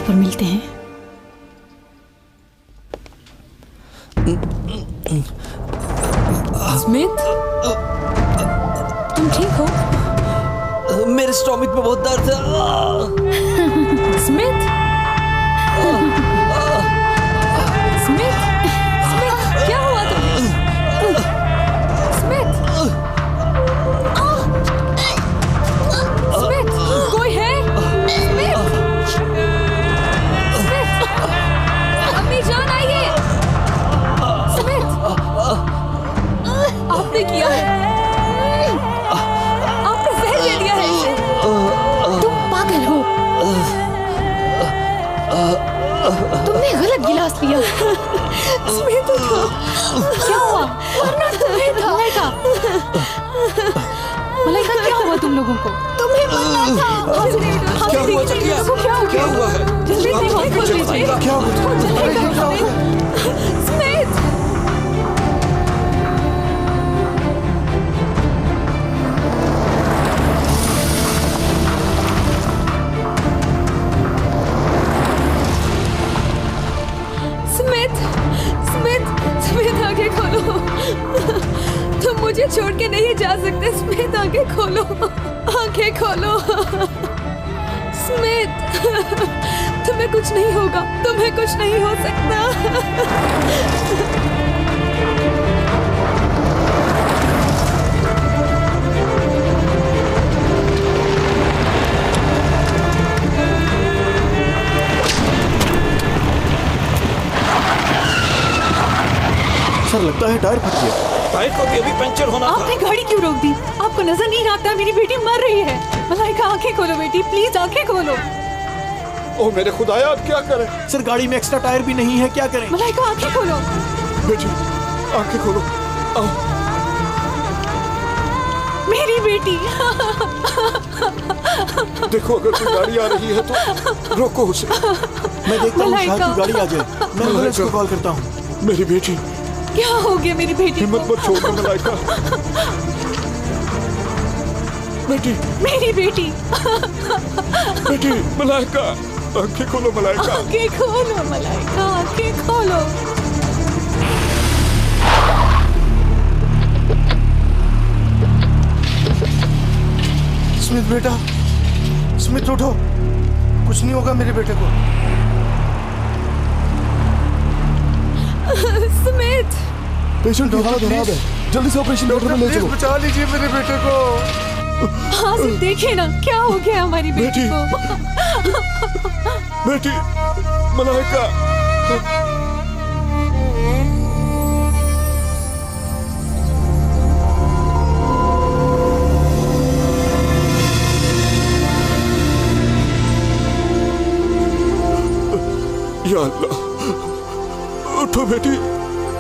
पर मिलते हैं। स्मिथ, तुम ठीक हो? मेरे स्टोमिक में बहुत दर्द है। स्मिथ, स्मिथ, स्मिथ, क्या हुआ तुम्हें? स्मिथ, स्मिथ, कोई है? जान आइए। स्मिथ, आपने किया है, आपने जहर दे दिया है इसे। तुम पागल हो, तुमने गलत गिलास लिया। स्मिथ, क्या हुआ? वरना तुम्हें था। मलाइका, क्या हुआ तुम लोगों को? तुम्हें मरना था। क्या हुआ? क्या हुआ है? जल्दी से हाथ खोल लीजिए। क्या हुआ? स्मिथ, स्मिथ, स्मिथ, स्मिथ, आंखें खोलो। तुम मुझे छोड़ के नहीं जा सकते। स्मिथ, आंखें खोलो, आंखें खोलो। स्मिथ, तुम्हें कुछ नहीं होगा, तुम्हें कुछ नहीं हो सकता। सर, लगता है टायर फट गया। टायर को भी अभी पंचर होना था। आपने गाड़ी क्यों रोक दी? आपको नजर नहीं आता मेरी बेटी मर रही है? मलाइका, आंखें खोलो बेटी, प्लीज आंखें खोलो। ओ मेरे खुदाया, अब क्या करें? सर, गाड़ी में एक्स्ट्रा टायर भी नहीं है, क्या करें? मलाइका, आंखें खोलो। बेटी, आंखें खोलो। आओ। मेरी बेटी। देखो, अगर कोई गाड़ी आ रही है तो रोको उसे। मैं देखता हूँ शायद कोई गाड़ी आ जाए। मैं एम्बुलेंस को कॉल करता हूँ। मेरी बेटी, क्या हो गया मेरी बेटी? हिम्मत मत छोड़ना मलाइका। बेटी, मेरी बेटी। बेटी, मलाइका, आंखें खोलो मलाइका। आंखें खोलो मलाइका, आंखें खोलो। स्मिथ बेटा, स्मिथ उठो, कुछ नहीं होगा मेरे बेटे को। स्मिथ, पेशेंट की हालत खराब है, जल्दी से ऑपरेशन थिएटर में ले चलो। बचा लीजिए मेरे बेटे को। हाँ, सिर्फ देखिए ना क्या हो गया हमारी बेटी को। बेटी, मलाइका। या अल्लाह, उठो बेटी।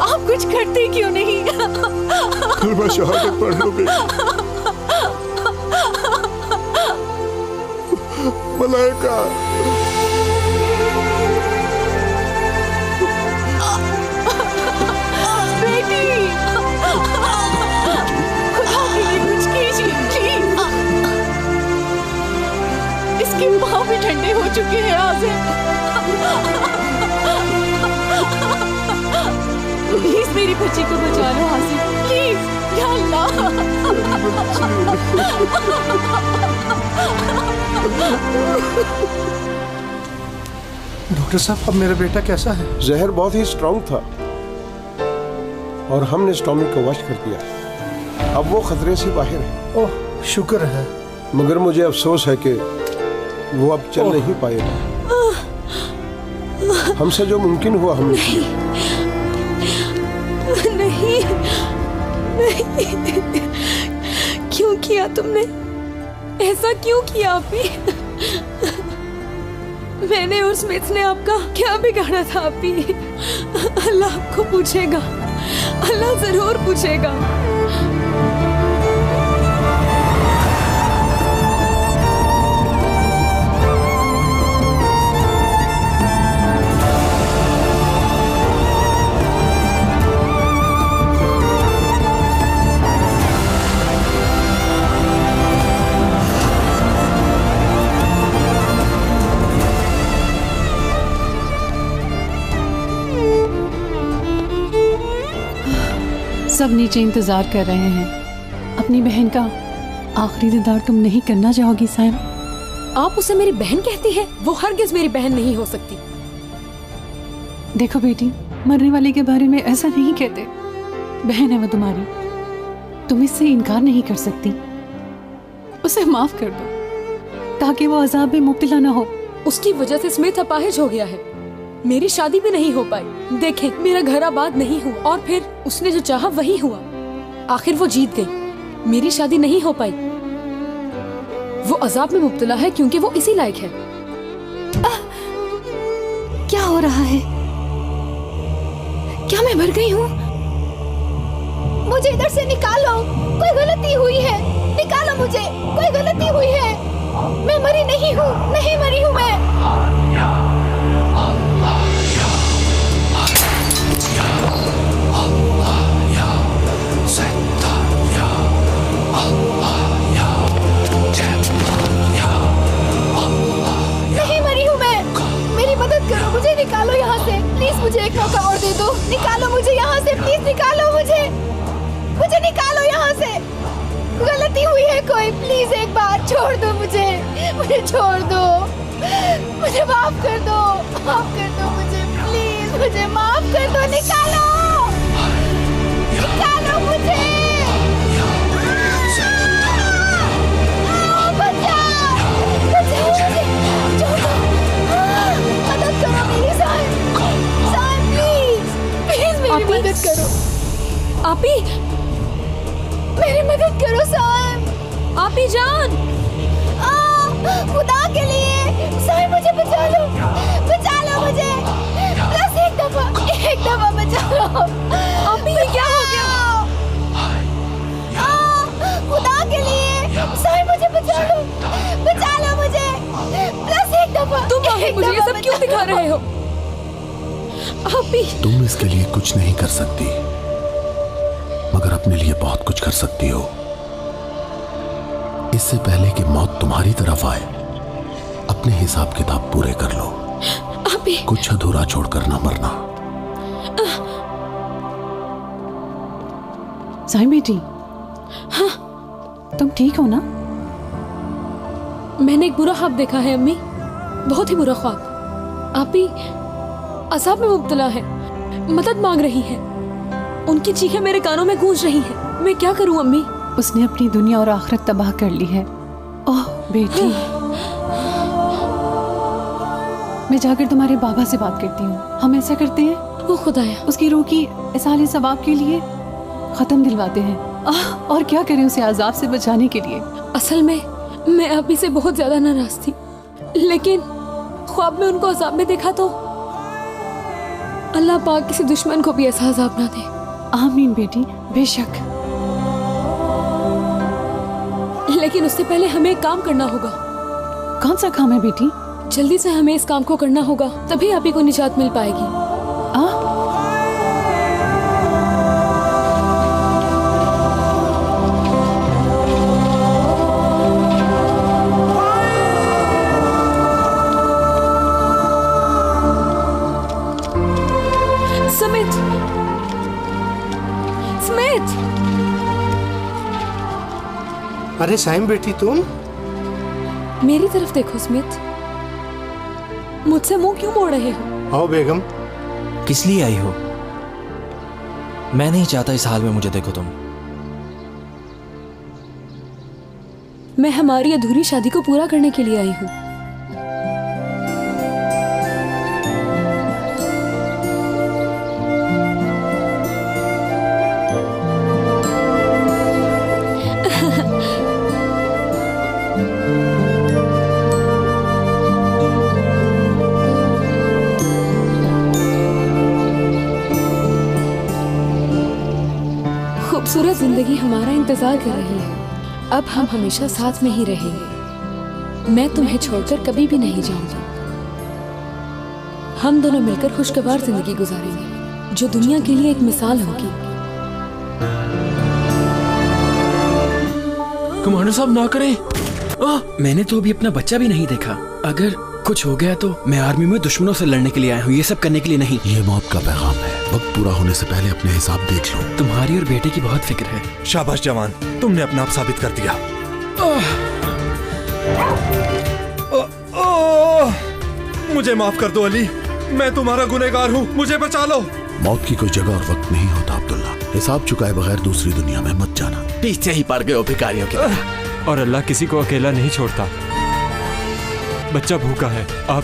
आप कुछ करते क्यों नहीं? कलमा शहादत पढ़ लो बेटी। मलाइका, बेटी, खुदा के लिए कुछ कीजिए प्लीज। इसके पाँव भी ठंडे हो चुके हैं आज़िम। प्लीज मेरी बच्ची को बचा लो आज़िम, प्लीज, या अल्लाह। डॉक्टर साहब, अब मेरा बेटा कैसा है? जहर बहुत ही स्ट्रांग था और हमने स्टोमिक को वॉश कर दिया। अब वो खतरे से बाहर है। ओह, शुक्र है। मगर मुझे अफसोस है कि वो अब चल नहीं पाएगा। हमसे जो मुमकिन हुआ हमने किया। नहीं, नहीं, क्यों किया तुमने? ऐसा क्यों किया आपी? मैंने और स्मिथ ने आपका क्या बिगाड़ा था आपी? अल्लाह आपको पूछेगा, अल्लाह जरूर पूछेगा। सब नीचे इंतजार कर रहे हैं। अपनी बहन का आखिरी दीदार तुम नहीं करना चाहोगी साइम? आप उसे मेरी बहन कहती हैं? वो हरगिज मेरी बहन नहीं हो सकती। देखो बेटी, मरने वाले के बारे में ऐसा नहीं कहते। बहन है वो तुम्हारी, तुम इससे इनकार नहीं कर सकती। उसे माफ कर दो ताकि वो अजाब में मुब्तला ना हो। उसकी वजह से स्मिथ अपाहिज हो गया है। मेरी शादी भी नहीं हो पाई। देखें, मेरा घर आबाद नहीं हुआ और फिर उसने जो चाहा वही हुआ। आखिर वो जीत गई। मेरी शादी नहीं हो पाई। वो अजाब में मुब्तला है क्योंकि वो इसी लायक है। क्या हो रहा है? क्या मैं मर गई हूँ? मुझे इधर से निकालो, कोई गलती हुई है। निकालो मुझे, कोई गलती हुई है। मैं मरी नहीं हूँ, नहीं मरी हूँ मैं। नहीं मरी हूँ मैं। मेरी मदद करो, मुझे निकालो यहाँ से। प्लीज मुझे एक मौका और दे दो। निकालो मुझे यहाँ से, प्लीज निकालो मुझे। मुझे निकालो यहाँ से। गलती हुई है कोई, प्लीज एक बार छोड़ दो मुझे। मुझे छोड़ दो, मुझे माफ कर दो। माफ कर दो मुझे, प्लीज मुझे माफ कर दो। निकालो, निकालो मुझे। मेरी मदद करो आपी, मेरी मदद करो साहब। आपी जान, खुदा के लिए साहब मुझे बचा लो, बचा लो मुझे। बस एक दफा बचा लो। आपी क्या हो गया? खुदा के लिए साहब मुझे बचा लो, बचा लो मुझे। बस एक दफा। तुम मुझे ये सब क्यों दिखा रहे हो? तुम इसके लिए कुछ नहीं कर सकती, मगर अपने लिए बहुत कुछ कर सकती हो। इससे पहले कि मौत तुम्हारी तरफ आए, अपने हिसाब किताब पूरे कर लो। कुछ अधूरा छोड़कर ना मरना। साईं बेटी, हाँ, तुम ठीक हो ना? मैंने एक बुरा ख्वाब देखा है अम्मी, बहुत ही बुरा ख्वाब। आपी अजाब में मुब्तला है, मदद मांग रही है। उनकी चीखें मेरे कानों में गूंज रही हैं। मैं क्या करूं अम्मी? उसने अपनी दुनिया और आखिरत तबाह कर ली है। ओह बेटी, मैं जाकर तुम्हारे बाबा से बात करती हूँ। हम ऐसा करते हैं, ओ खुदाया, उसकी रूह की इसाले सवाब के लिए खत्म दिलवाते हैं। और क्या करें उसे अजाब से बचाने के लिए। असल में मैं अभी से बहुत ज्यादा नाराज थी, लेकिन ख्वाब में उनको अजाब में देखा तो अल्लाह पाक किसी दुश्मन को भी ऐसा अजाब ना दे। आमीन बेटी, बेशक। लेकिन उससे पहले हमें एक काम करना होगा। कौन सा काम है बेटी? जल्दी से हमें इस काम को करना होगा, तभी आप ही को निजात मिल पाएगी। अरे साइम बेटी तुम मेरी तरफ देखो स्मिथ, मुझसे मुंह क्यों मोड़ रहे हो? आओ बेगम। किस लिए आई हो? मैं नहीं चाहता इस हाल में मुझे देखो तुम। मैं हमारी अधूरी शादी को पूरा करने के लिए आई हूँ। खूबसूरत जिंदगी हमारा इंतजार कर रही है। अब हम हमेशा साथ में ही रहेंगे। मैं तुम्हें छोड़कर कभी भी नहीं जाऊंगी। हम दोनों मिलकर खुशगवार जिंदगी गुजारेंगे जो दुनिया के लिए एक मिसाल होगी। कमांडर साहब ना करें। मैंने तो अभी अपना बच्चा भी नहीं देखा। अगर कुछ हो गया तो मैं आर्मी में दुश्मनों से लड़ने के लिए आया हूँ, ये सब करने के लिए नहीं। ये मौत का पैगाम है। वक्त पूरा होने से पहले अपने हिसाब देख लो। तुम्हारी और बेटे की बहुत फिक्र है। शाबाश जवान, तुमने अपना आप साबित कर दिया। मुझे माफ कर दो अली, मैं तुम्हारा गुनहगार हूँ, मुझे बचा लो। मौत की कोई जगह और वक्त नहीं होता अब्दुल्ला। हिसाब चुकाए बगैर दूसरी दुनिया में मत जाना। पीछे ही पड़ गए हो भिखारियों की तरह। और अल्लाह किसी को अकेला नहीं छोड़ता। बच्चा भूखा है, आप